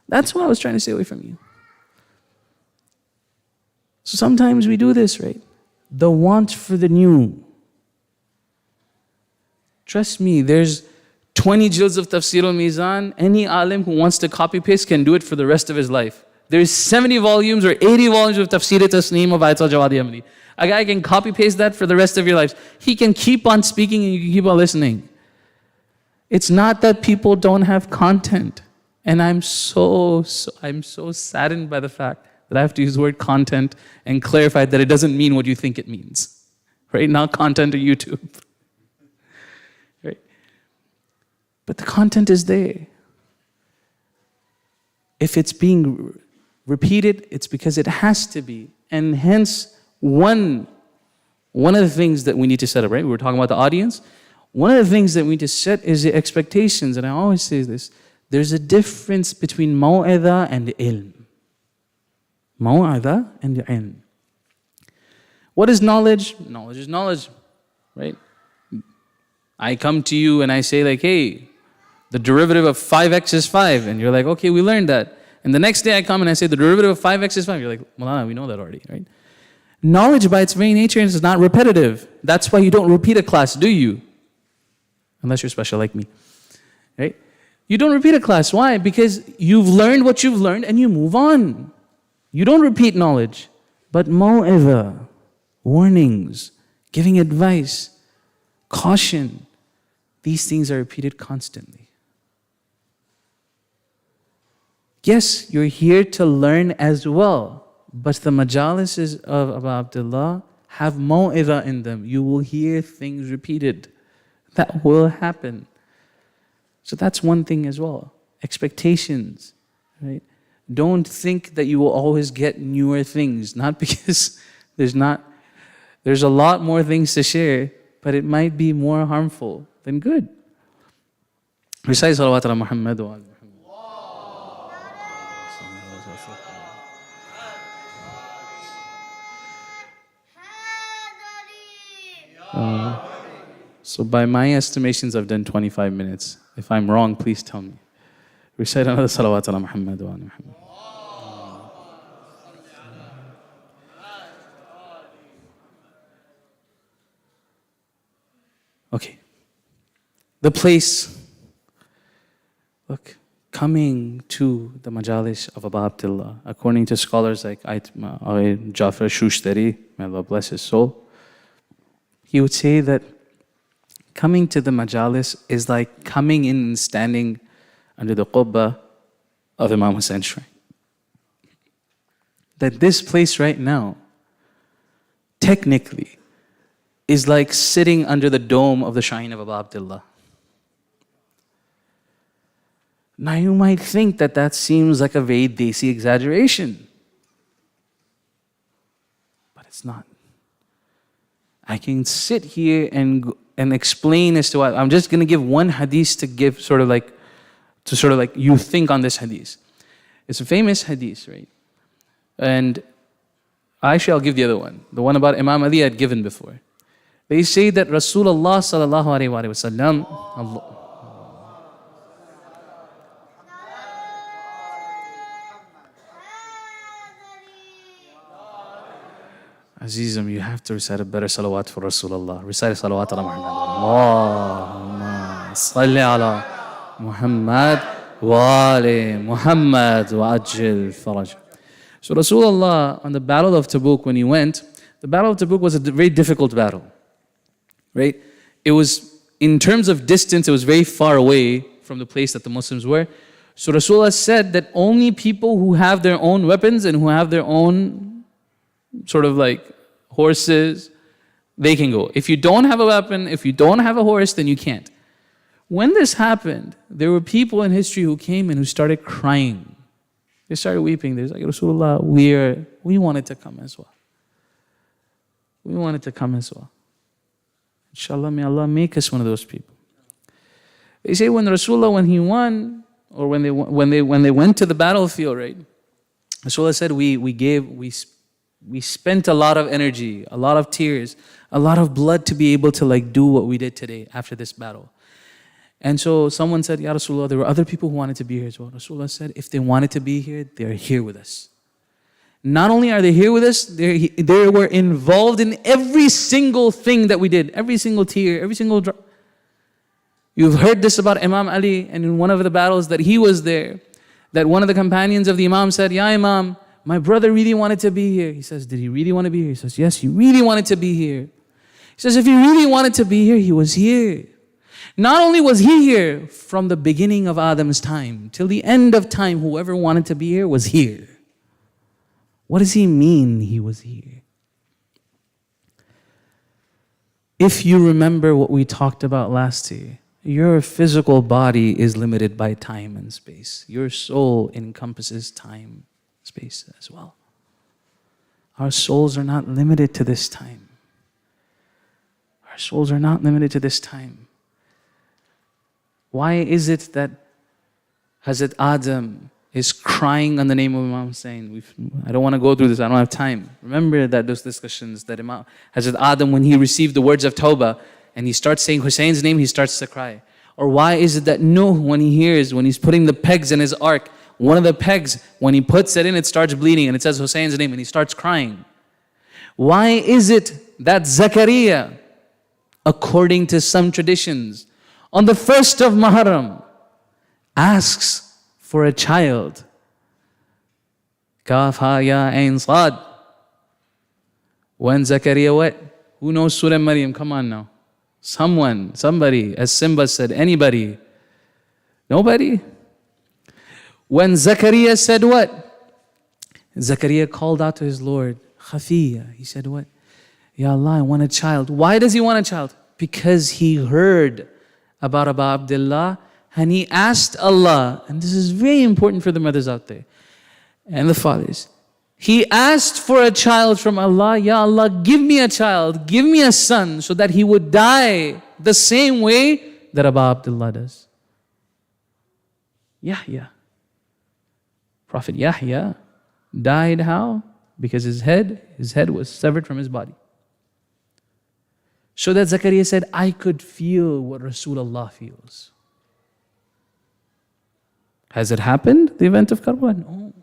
That's why I was trying to stay away from you. So sometimes we do this, right? The want for the new. Trust me, there's 20 jilds of Tafsir al-Mizan. Any alim who wants to copy-paste can do it for the rest of his life. There's 70 volumes or 80 volumes of Tafsir Tasneem of Ayat al-Jawadi Amali. A guy can copy-paste that for the rest of your lives. He can keep on speaking and you can keep on listening. It's not that people don't have content. And I'm so saddened by the fact that I have to use the word content and clarify that it doesn't mean what you think it means. Right? Not content or YouTube. Right? But the content is there. If it's being repeated, it's because it has to be. And hence, one of the things that we need to set up, right? We were talking about the audience. One of the things that we need to set is the expectations. And I always say this. There's a difference between maw'idha and ilm. Maw'idha and ilm. What is knowledge? Knowledge is knowledge, right? I come to you and I say like, hey, the derivative of 5x is 5. And you're like, okay, we learned that. And the next day I come and I say the derivative of 5x is 5. You're like, well, we know that already, right? Knowledge by its very nature is not repetitive. That's why you don't repeat a class, do you? Unless you're special like me, right? You don't repeat a class. Why? Because you've learned what you've learned and you move on. You don't repeat knowledge. But maw'idha, warnings, giving advice, caution, these things are repeated constantly. Yes, you're here to learn as well, but the majalises of Abu Abdullah have maw'idha in them. You will hear things repeated. That will happen. So that's one thing as well. Expectations, right? Don't think that you will always get newer things. Not because there's a lot more things to share, but it might be more harmful than good. Recite salawat ala Muhammad wa ala Muhammad. So by my estimations, I've done 25 minutes. If I'm wrong, please tell me. Recite another salawat ala Muhammad wa ala Muhammad. Okay. The place. Look, coming to the majalis of Abu Abdullah, according to scholars like Jafar Shushtari, may Allah bless his soul, he would say that coming to the majalis is like coming in and standing under the qubba of Imam Hussein's shrine. That this place right now, technically, is like sitting under the dome of the shrine of Abu Abdullah. Now you might think that that seems like a very desi exaggeration. But it's not. I can sit here and explain as to why. I'm just going to give one hadith to give sort of like you think on this hadith. It's a famous hadith, right? And actually I'll give the other one. The one about Imam Ali I'd given before. They say that Rasulullah sallallahu alaihi wasallam, Azizam, you have to recite a better salawat for Rasulullah. Recite salawat ala Muhammad. Allahumma salli ala Muhammad wa ali Muhammad wa ajil faraj. So Rasulullah, on the Battle of Tabuk, when he went, the Battle of Tabuk was a very difficult battle. Right? It was, in terms of distance, it was very far away from the place that the Muslims were. So Rasulullah said that only people who have their own weapons and who have their own sort of like horses, they can go. If you don't have a weapon, if you don't have a horse, then you can't. When this happened, there were people in history who came and who started crying. They started weeping. They're like, Rasulullah, we wanted to come as well. We wanted to come as well. Inshallah, may Allah make us one of those people. They say when Rasulullah, when he won, or when they went to the battlefield, right? Rasulullah said we spent a lot of energy, a lot of tears, a lot of blood to be able to like do what we did today after this battle. And so someone said, Ya Rasulullah, there were other people who wanted to be here as well. Rasulullah said, if they wanted to be here, they're here with us. Not only are they here with us, they were involved in every single thing that we did, every single tear, every single drop. You've heard this about Imam Ali, and in one of the battles that he was there, that one of the companions of the Imam said, Ya Imam, my brother really wanted to be here. He says, did he really want to be here? He says, yes, he really wanted to be here. He says, if he really wanted to be here, he was here. Not only was he here from the beginning of Adam's time till the end of time, whoever wanted to be here was here. What does he mean he was here? If you remember what we talked about last year, your physical body is limited by time and space. Your soul encompasses time, space as well. Our souls are not limited to this time. Our souls are not limited to this time. Why is it that Hazrat Adam is crying on the name of Imam Hussain? I don't want to go through this, I don't have time. Remember that those discussions that Hazrat Adam, when he received the words of Tawbah, and he starts saying Hussein's name, he starts to cry. Or why is it that Nuh, when he's putting the pegs in his ark, one of the pegs, when he puts it in, it starts bleeding, and it says Hussein's name, and he starts crying. Why is it that Zakaria, according to some traditions, on the 1st of Muharram, asks for a child? Kaf ha ya ain sad. When Zakaria what? Who knows Surah Maryam? Come on now. Somebody, as Simba said, anybody? Nobody? When Zakaria said what? Zakaria called out to his Lord, Khafiya. He said what? Ya Allah, I want a child. Why does he want a child? Because he heard about Abu Abdullah, and he asked Allah, and this is very important for the mothers out there and the fathers. He asked for a child from Allah, Ya Allah, give me a child, give me a son, so that he would die the same way that Abu Abdullah does. Yahya. Prophet Yahya died how? Because his head was severed from his body. So that Zakaria said, I could feel what Rasulullah feels. Has it happened, the event of Karbala? No.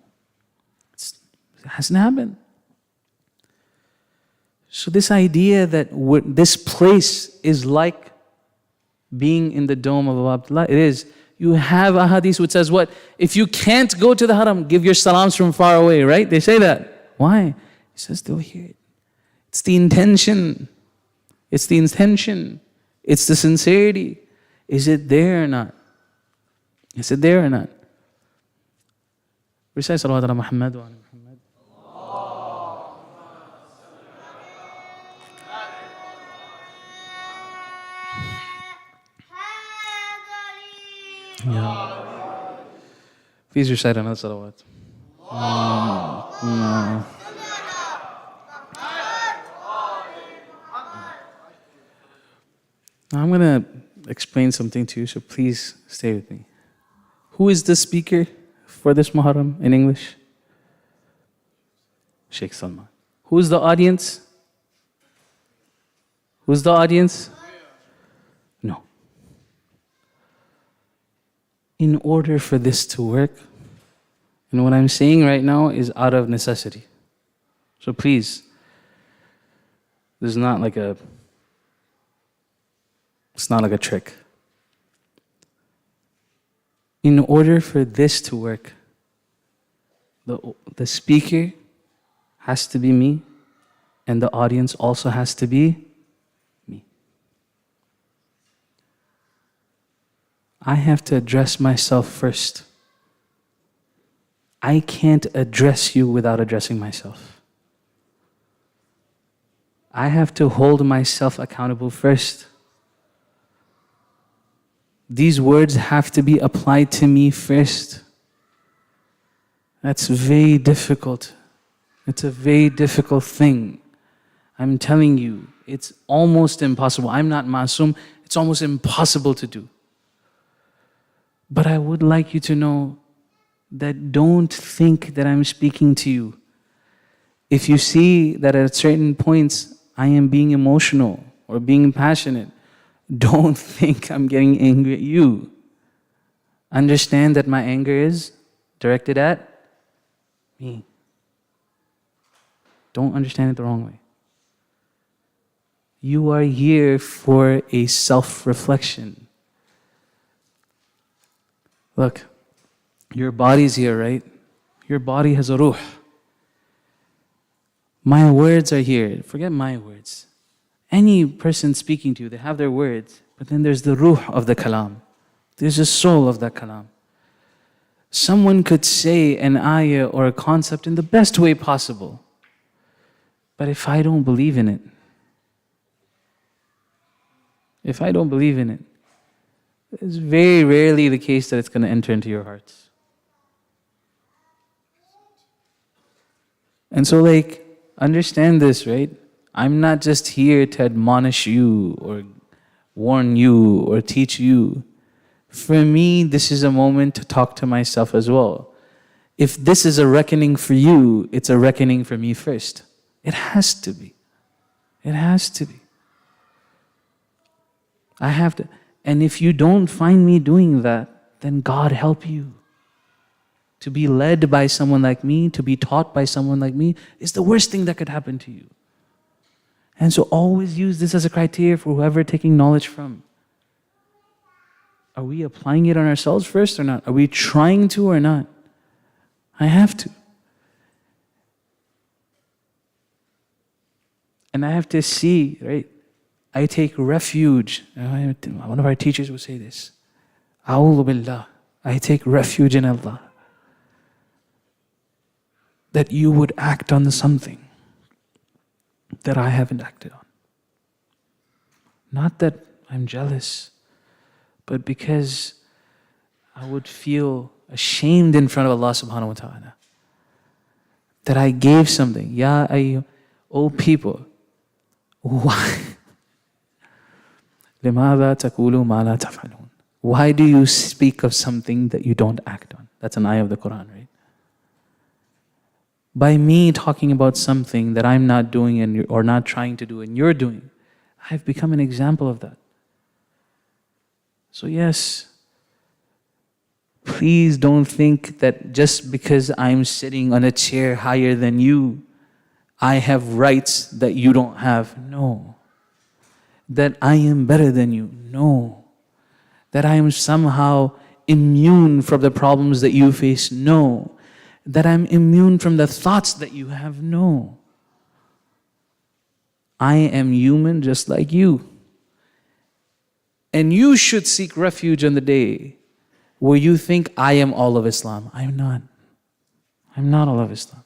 It hasn't happened. So this idea that this place is like being in the dome of Abu Abdullah, it is. You have a hadith which says what? If you can't go to the haram, give your salams from far away, right? They say that. Why? He says they'll hear it. It's the intention. It's the intention. It's the sincerity. Is it there or not? Is it there or not? Recite salawat ala Muhammad wa ala Muhammad. Yeah. Please recite another salawat. Now I'm going to explain something to you, so please stay with me. Who is the speaker for this Muharram in English? Sheikh Salman. Who's the audience? Who's the audience? No. In order for this to work, and what I'm saying right now is out of necessity. So please, this is not like it's not like a trick. In order for this to work, the speaker has to be me, and the audience also has to be me. I have to address myself first. I can't address you without addressing myself. I have to hold myself accountable first. These words have to be applied to me first. That's very difficult. It's a very difficult thing. I'm telling you, it's almost impossible. I'm not masum. It's almost impossible to do. But I would like you to know that don't think that I'm speaking to you. If you see that at certain points I am being emotional or being passionate, don't think I'm getting angry at you. Understand that my anger is directed at me. Don't understand it the wrong way. You are here for a self-reflection. Look, your body's here, right? Your body has a ruh. My words are here. Forget my words. Any person speaking to you, they have their words, but then there's the ruh of the kalam. There's a soul of that kalam. Someone could say an ayah or a concept in the best way possible, but if I don't believe in it, it's very rarely the case that it's going to enter into your hearts. And so understand this, right? I'm not just here to admonish you or warn you or teach you. For me, this is a moment to talk to myself as well. If this is a reckoning for you, it's a reckoning for me first. It has to be. It has to be. I have to. And if you don't find me doing that, then God help you. To be led by someone like me, to be taught by someone like me, is the worst thing that could happen to you. And so always use this as a criteria for whoever taking knowledge from. Are we applying it on ourselves first or not? Are we trying to or not? I have to. And I have to see, right? I take refuge. One of our teachers would say this. A'udhu billah. I take refuge in Allah. That you would act on something that I haven't acted on. Not that I'm jealous, but because I would feel ashamed in front of Allah subhanahu wa ta'ala. That I gave something. Ya ayyuh, O people, why? لِمَاذَا تَقُولُوا مَا لَا تَفْعَلُونَ. Why do you speak of something that you don't act on? That's an ayah of the Quran, right? By me talking about something that I'm not doing or not trying to do and you're doing, I've become an example of that. So yes, please don't think that just because I'm sitting on a chair higher than you, I have rights that you don't have. No. That I am better than you. No. That I am somehow immune from the problems that you face. No. That I'm immune from the thoughts that you have. No. I am human just like you. And you should seek refuge on the day where you think I am all of Islam. I'm not. I'm not all of Islam.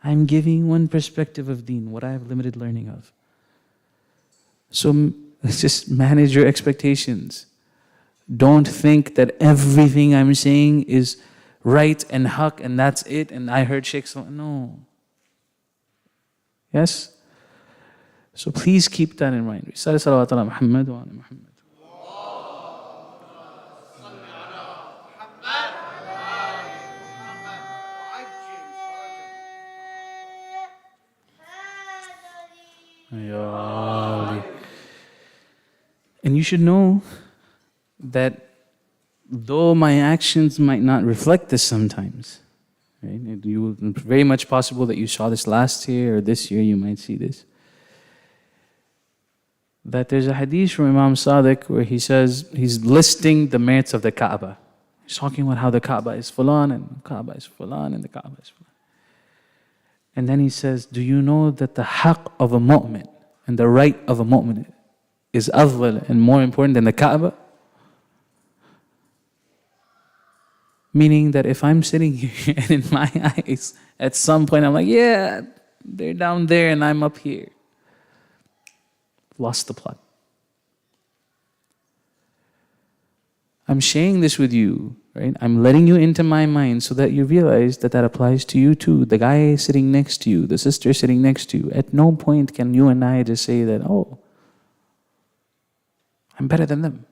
I'm giving one perspective of deen, what I have limited learning of. So let's just manage your expectations. Don't think that everything I'm saying is right and haq and that's it and I heard Sheikh Salman. No. Yes? So please keep that in mind. Salawat ala Muhammad wa ala Muhammad. And you should know that though my actions might not reflect this sometimes, right? It's very much possible that you saw this last year or this year you might see this. That there's a hadith from Imam Sadiq where he says, he's listing the merits of the Kaaba. He's talking about how the Kaaba is fulan and the Kaaba is fulan and the Kaaba is fulan. And then he says, do you know that the haqq of a mu'min and the right of a mu'min is afdal and more important than the Kaaba? Meaning that if I'm sitting here and in my eyes, at some point I'm like, yeah, they're down there and I'm up here. lost the plot. I'm sharing this with you, right? I'm letting you into my mind so that you realize that that applies to you too. The guy sitting next to you, the sister sitting next to you. At no point can you and I just say that, oh, I'm better than them.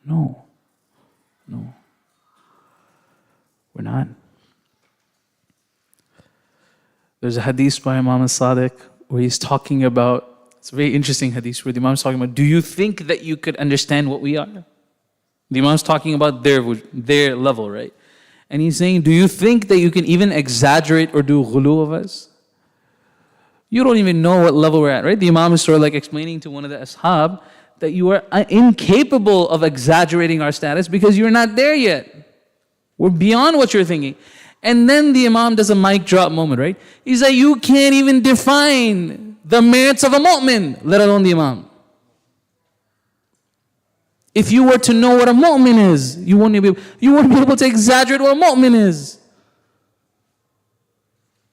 No. No. We're not. There's a hadith by Imam al-Sadiq where he's talking about, it's a very interesting hadith where the Imam's talking about, do you think that you could understand what we are? The Imam's talking about their level, right? And he's saying, do you think that you can even exaggerate or do ghulu of us? You don't even know what level we're at, right? The Imam is sort of like explaining to one of the ashab that you are incapable of exaggerating our status because you're not there yet. We're beyond what you're thinking. And then the Imam does a mic drop moment, right? He's like, you can't even define the merits of a mu'min, let alone the Imam. If you were to know what a mu'min is, you wouldn't be able to exaggerate what a mu'min is.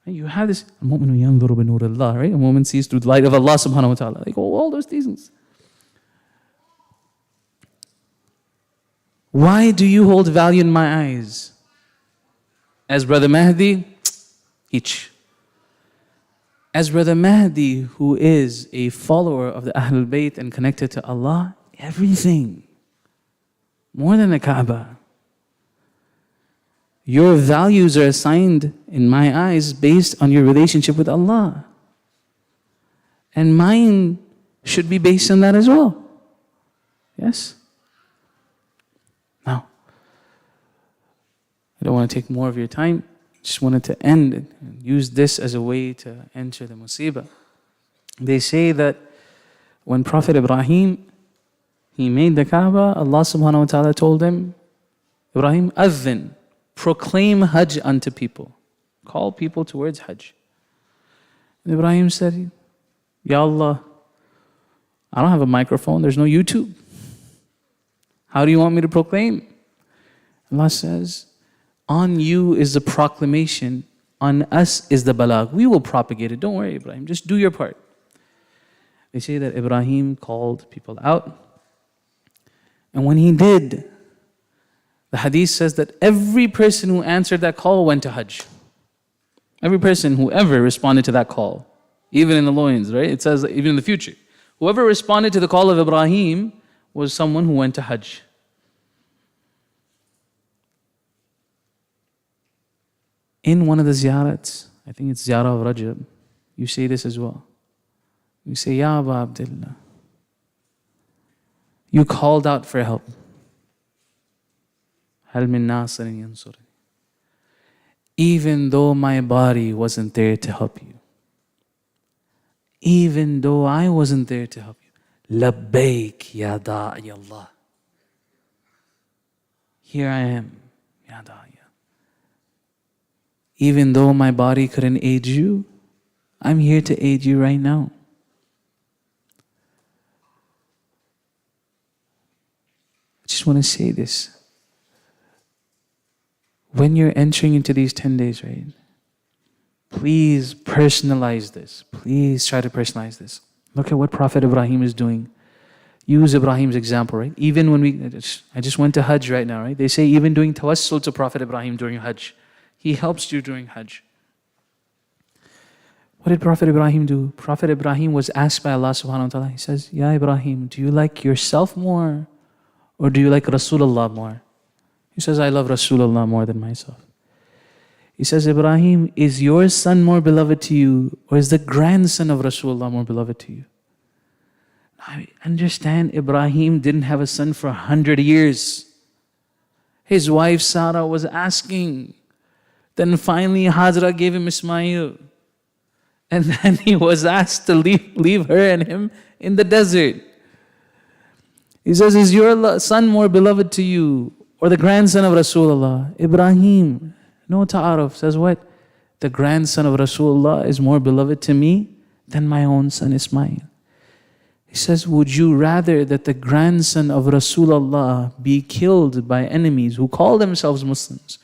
You have this, al-mu'minu yanzuru bi nur Allah, right? A mu'min sees through the light of Allah subhanahu wa ta'ala. Like, oh, all those things. Why do you hold value in my eyes? As Brother Mahdi, each. As Brother Mahdi, who is a follower of the Ahlul Bayt and connected to Allah, everything. More than the Kaaba. Your values are assigned in my eyes based on your relationship with Allah. And mine should be based on that as well. Yes? Now, I don't want to take more of your time. Just wanted to end and use this as a way to enter the musibah. They say that when Prophet Ibrahim, he made the Kaaba, Allah subhanahu wa ta'ala told him, Ibrahim, adhin, proclaim Hajj unto people. Call people towards Hajj. And Ibrahim said, Ya Allah, I don't have a microphone, there's no YouTube. How do you want me to proclaim? Allah says, on you is the proclamation, on us is the balag. We will propagate it. Don't worry, Ibrahim, just do your part. They say that Ibrahim called people out. And when he did, the hadith says that every person who answered that call went to Hajj. Every person who ever responded to that call, even in the loins, right? It says even in the future. Whoever responded to the call of Ibrahim was someone who went to Hajj. In one of the ziyarats, I think it's ziyarah of Rajab, you say this as well. You say, Ya Aba Abdullah, you called out for help. Hal min nasirin yansurni. Even though my body wasn't there to help you. Even though I wasn't there to help you. Labbaik ya da'i Allah. Here I am, ya da'i. Even though my body couldn't aid you, I'm here to aid you right now. I just want to say this. When you're entering into these 10 days, right? Please personalize this. Please try to personalize this. Look at what Prophet Ibrahim is doing. Use Ibrahim's example, right? Even when I just went to Hajj right now, right? They say even doing tawassul to Prophet Ibrahim during Hajj. He helps you during Hajj. What did Prophet Ibrahim do? Prophet Ibrahim was asked by Allah subhanahu wa ta'ala. He says, Ya Ibrahim, do you like yourself more or do you like Rasulullah more? He says, I love Rasulullah more than myself. He says, Ibrahim, is your son more beloved to you or is the grandson of Rasulullah more beloved to you? Now, understand, Ibrahim didn't have a son for 100 years. His wife Sarah was asking. Then finally Hajra gave him Ismail. And then he was asked to leave her and him in the desert. He says, is your son more beloved to you or the grandson of Rasulullah? Ibrahim, no ta'aruf, says what? The grandson of Rasulullah is more beloved to me than my own son Ismail. He says, would you rather that the grandson of Rasulullah be killed by enemies who call themselves Muslims?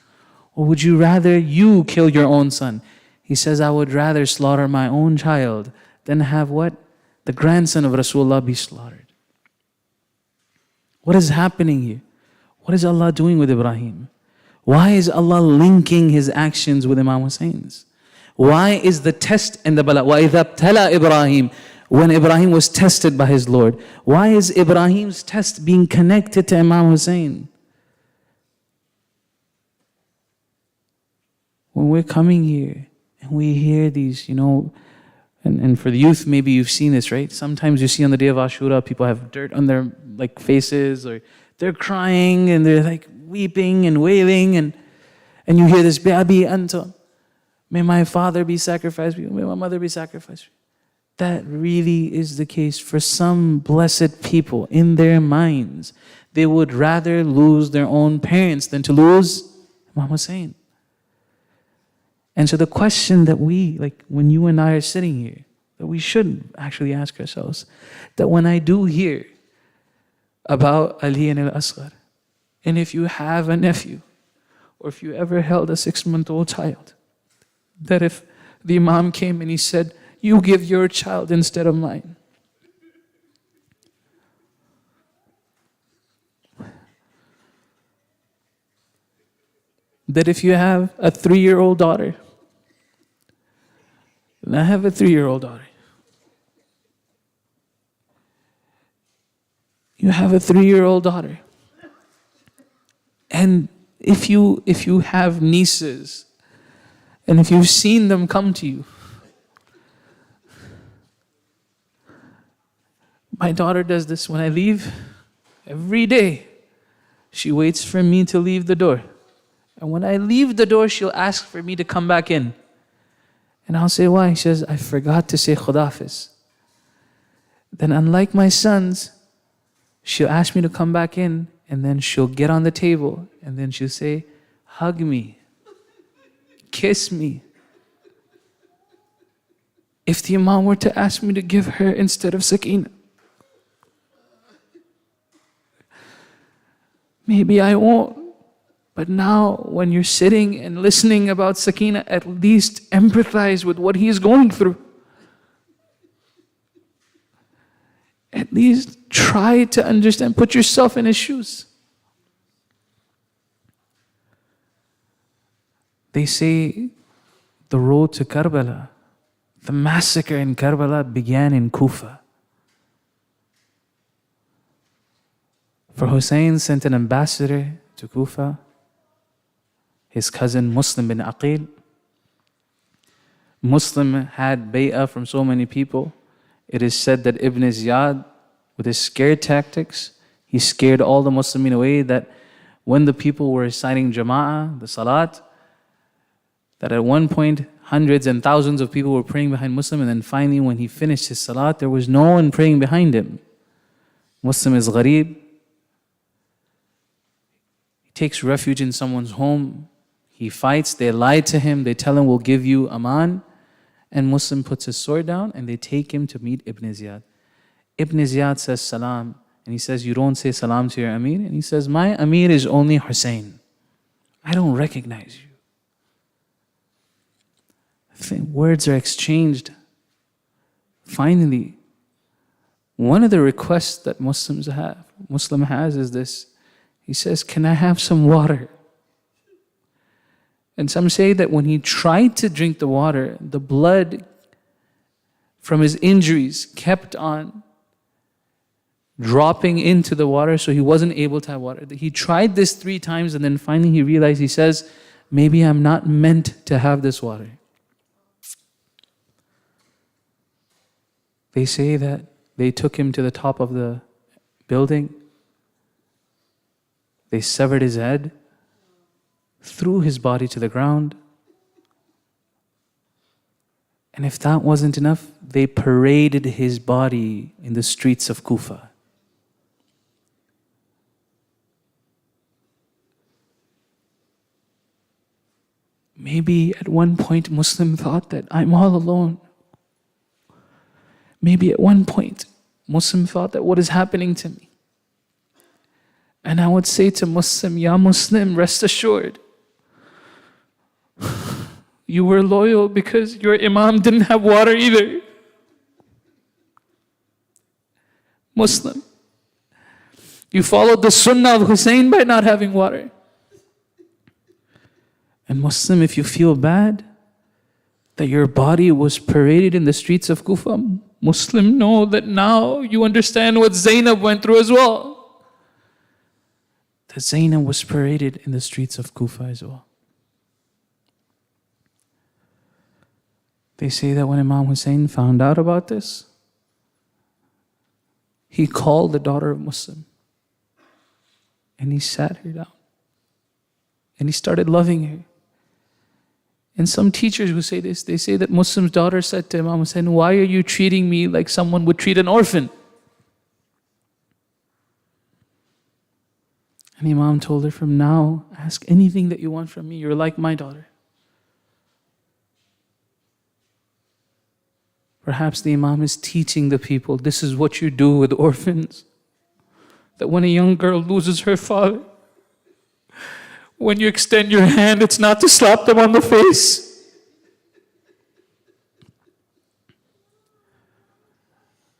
Or would you rather you kill your own son? He says, I would rather slaughter my own child than have what? the grandson of Rasulullah, be slaughtered. What is happening here? What is Allah doing with Ibrahim? Why is Allah linking His actions with Imam Husayn's? Why is the test and the bala? وَإِذَا ابْتَلَى Ibrahim, when Ibrahim was tested by his Lord. Why is Ibrahim's test being connected to Imam Husayn? When we're coming here and we hear these, and for the youth, maybe you've seen this, right? Sometimes you see on the day of Ashura, people have dirt on their faces, or they're crying and they're weeping and wailing, and you hear this, Bi-abi anta, may my father be sacrificed, may my mother be sacrificed. That really is the case for some blessed people. In their minds, they would rather lose their own parents than to lose Imam Hussein. And so the question that we, when you and I are sitting here, that we should actually ask ourselves, that when I do hear about Ali and al-Asghar, and if you have a nephew, or if you ever held a 6-month-old child, that if the Imam came and he said, you give your child instead of mine, that if you have a 3-year-old daughter, and I have a 3-year-old daughter, you have a 3-year-old daughter, and if you have nieces, and if you've seen them come to you, my daughter does this when I leave. Every day, she waits for me to leave the door. And when I leave the door, she'll ask for me to come back in. And I'll say, why? She says, I forgot to say Khudafiz. Then unlike my sons, she'll ask me to come back in, and then she'll get on the table, and then she'll say, hug me, kiss me. If the Imam were to ask me to give her instead of Sakina, maybe I won't. But now, when you're sitting and listening about Sakina, at least empathize with what he is going through. At least try to understand, put yourself in his shoes. They say the road to Karbala, the massacre in Karbala began in Kufa. For Hussein sent an ambassador to Kufa, his cousin Muslim bin Aqil. Muslim had bay'ah from so many people. It is said that Ibn Ziyad, with his scare tactics, he scared all the Muslimin away, that when the people were reciting Jama'ah, the Salat, that at one point hundreds and thousands of people were praying behind Muslim, and then finally when he finished his Salat, there was no one praying behind him. Muslim is gharib. He takes refuge in someone's home. He fights, they lie to him, they tell him, we'll give you aman. And Muslim puts his sword down and they take him to meet Ibn Ziyad. Ibn Ziyad says salam, and he says, you don't say salam to your Amir? And he says, my Amir is only Hussein. I don't recognize you. Words are exchanged. Finally, one of the requests that Muslim has is this. He says, can I have some water? And some say that when he tried to drink the water, the blood from his injuries kept on dropping into the water, so he wasn't able to have water. He tried this 3 times, and then finally he realized, he says, maybe I'm not meant to have this water. They say that they took him to the top of the building. They severed his head, threw his body to the ground. And if that wasn't enough, they paraded his body in the streets of Kufa. Maybe at one point Muslim thought that I'm all alone. Maybe at one point Muslim thought that what is happening to me? And I would say to Muslim, Ya Muslim, rest assured, you were loyal because your Imam didn't have water either. Muslim. You followed the sunnah of Hussein by not having water. And Muslim, if you feel bad that your body was paraded in the streets of Kufa, Muslim, know that now you understand what Zainab went through as well. That Zainab was paraded in the streets of Kufa as well. They say that when Imam Hussein found out about this, he called the daughter of Muslim and he sat her down and he started loving her. And some teachers who say this, they say that Muslim's daughter said to Imam Hussein, why are you treating me like someone would treat an orphan? And Imam told her, from now, ask anything that you want from me. You're like my daughter. Perhaps the Imam is teaching the people, this is what you do with orphans. That when a young girl loses her father, when you extend your hand, it's not to slap them on the face.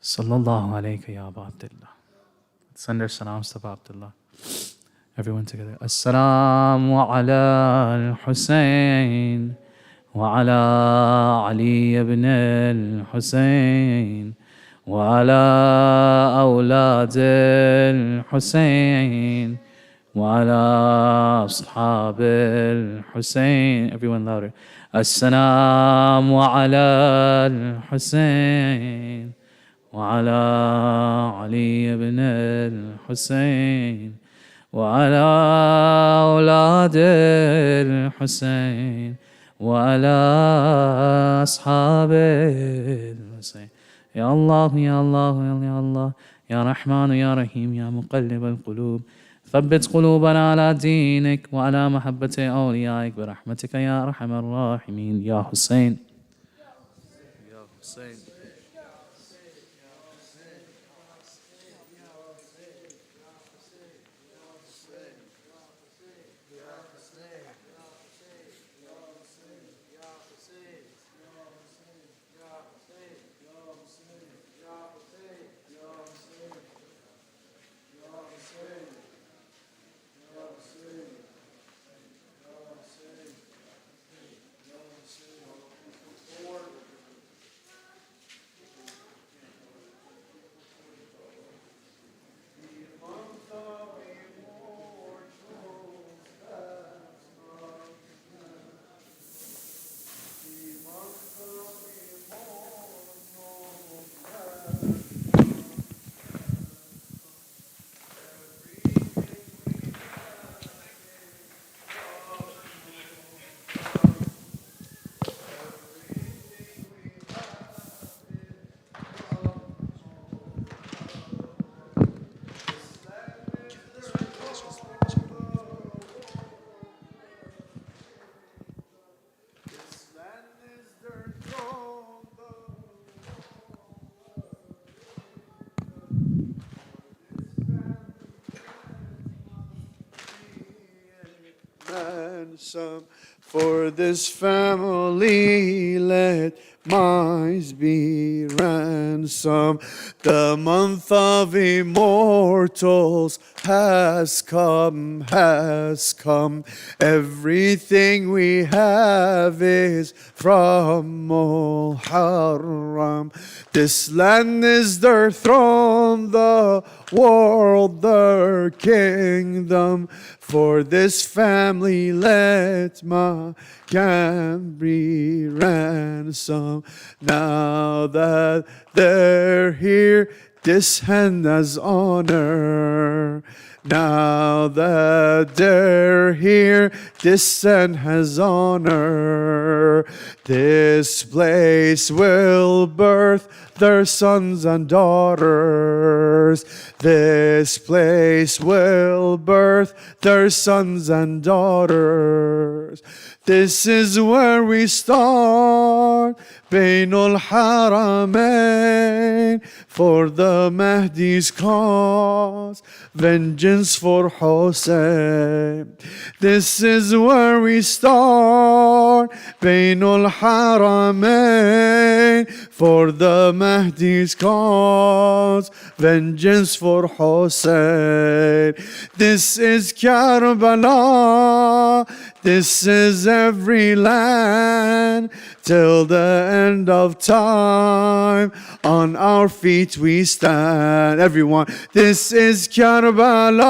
Sallallahu alayka ya Aba Abdullah. Send our salams to Aba Abdullah. Everyone together. Assalamu ala al-Husayn wa ala Ali ibn al-Husayn wa ala awlad al-Husayn وعلى أصحاب الحسين. Everyone louder. السلام على الحسين وعلى علي بن الحسين وعلى أولاد الحسين وعلى أصحاب الحسين. يا الله يا الله يا الله يا رحمن يا رحيم يا مقلب القلوب ثبت قلوبنا على دينك وعلى محبة أوليائك برحمتك يا أرحم الراحمين. يا حسين يا حسين ransom for this family, let minds be ransom. The month of immortals has come, has come. Everything we have is from Muharram. This land is their throne, the world their kingdom. For this family let my can be ransom. Now that they're here, this hand has honor. Now that they're here, this hand has honor. This place will birth their sons and daughters. This place will birth their sons and daughters. This is where we start, Bainul Haramain, for the Mahdi's cause, vengeance for Hussein. This is where we start, Bainul Haramain, for the Mahdi's cause, vengeance for Hussein. This is Karbala, this is every land, till the end of time. On our feet we stand. Everyone, this is Karbala,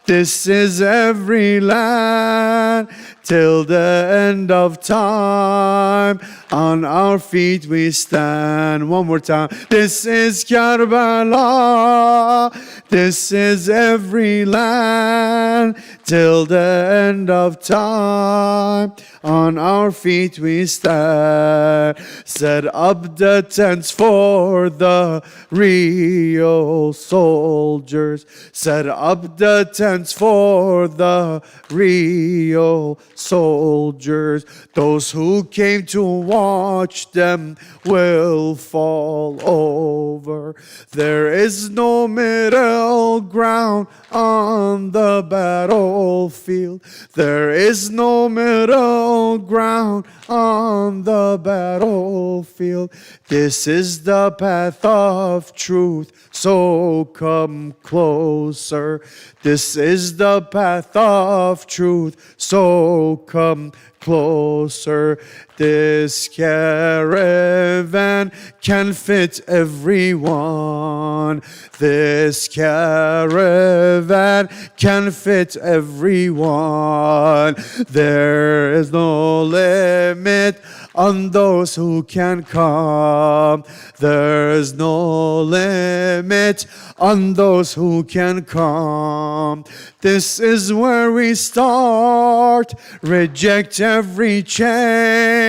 this is every land, till the end of time. On our feet we stand. One more time. This is Karbala, this is every land, till the end of time. On our feet we stand. Set up the tents for the real soldiers. Set up the tents for the real soldiers. Those who came to watch them will fall over. There is no middle ground on the battlefield. There is no middle ground on the battlefield. This is the path of truth, so come closer. This is the path of truth, so come closer. This caravan can fit everyone. This caravan can fit everyone. There is no limit on those who can come. There's no limit on those who can come. This is where we start. Reject every chain.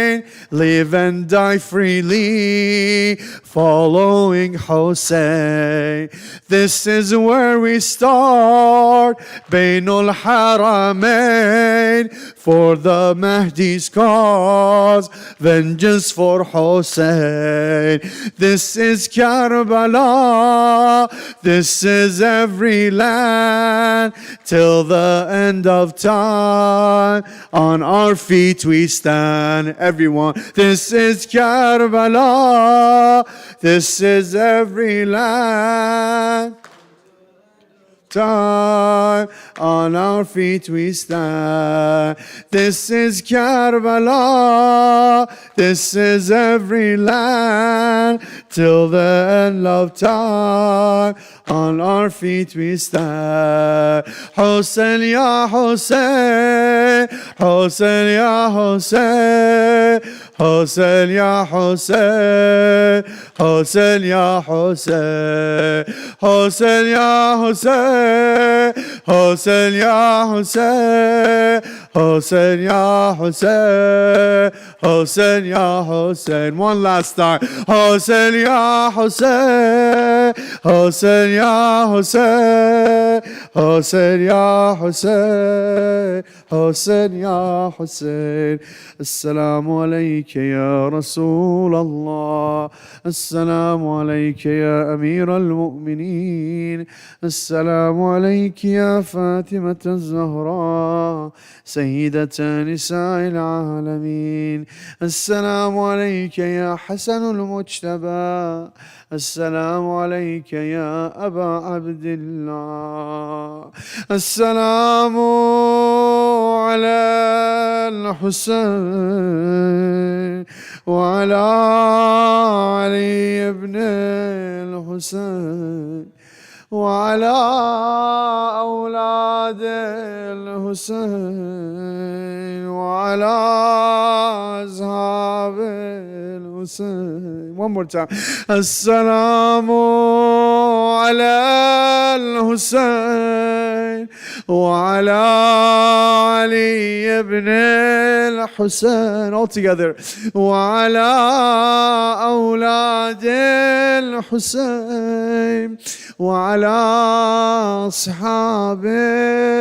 Live and die freely, following Hussein. This is where we start. Bainul Haramain, for the Mahdi's cause, vengeance for Hussein. This is Karbala, this is every land, till the end of time. On our feet we stand. Everyone, this is Karbala, this is every land. Time. On our feet we stand. This is Karbala, this is every land, till the end of time. On our feet we stand. Hussein ya Hussein, Hussein ya Hussein, Hussein ya Hussein, Hussein ya Hussein, Hussein ya Hussein, Hussein ya Hussein, Hussein ya Hussein, Hussein ya Hussein. One last time. Hussein ya Hussein, Hussein ya Hussein, Hussein ya Hussein, Hussein ya Hussein. Assalamu alayka ya Rasul Allah. Assalamu alayka ya Amir al-Mu'mineen. Assalamu alayka ya Fatimah al-Zahra, سيدة نساء العالمين. السلام عليك يا حسن المجتبى. السلام عليك يا أبا عبد الله. السلام على الحسين وعلى علي بن الحسين وعلى أولاد الحسين وعلى أصحاب الحسين. One more time. السلام على الحسين وعلى علي بن الحسين. All together. وعلى أولاد الحسين وعلى أصحاب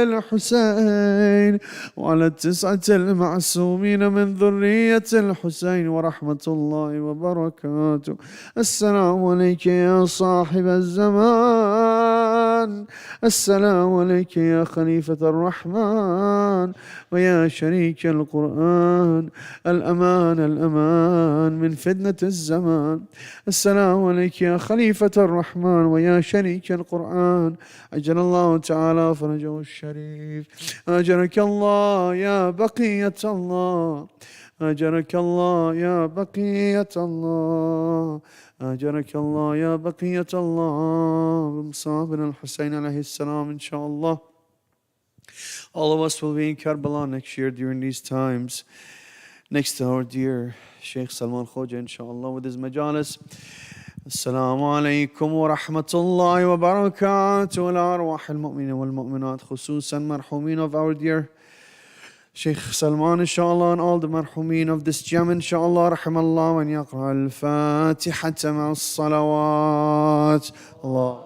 الحسين وعلى التسعة المعصومين من ذرية الحسين ورحمة الله وبركاته. السلام عليك يا صاحب الزمان السلام عليك يا خليفة الرحمن ويا شريك القرآن، الأمان الأمان من فتنة الزمان. السلام عليك يا خليفة الرحمن ويا شريك القرآن، أجل الله تعالى فرجه الشريف. أجرك الله يا بقية الله، أجرك الله يا بقية الله، أجرك الله يا بقية الله. بمصابنا الحسين عليه السلام إن شاء الله. All of us will be in Karbala next year during these times, next to our dear Sheikh Salman Khoja, inshallah, with his majalis. السلام عليكم ورحمة الله وبركاته. الأرواح المؤمنين والمؤمنات خصوصا مرحومين of our dear Sheikh Salman, inshallah, and all the marhumin of this jam, inshallah, رحم الله من يقرأ الفاتحة مع الصلوات. الله.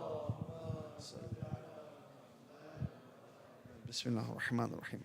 بسم الله الرحمن الرحيم.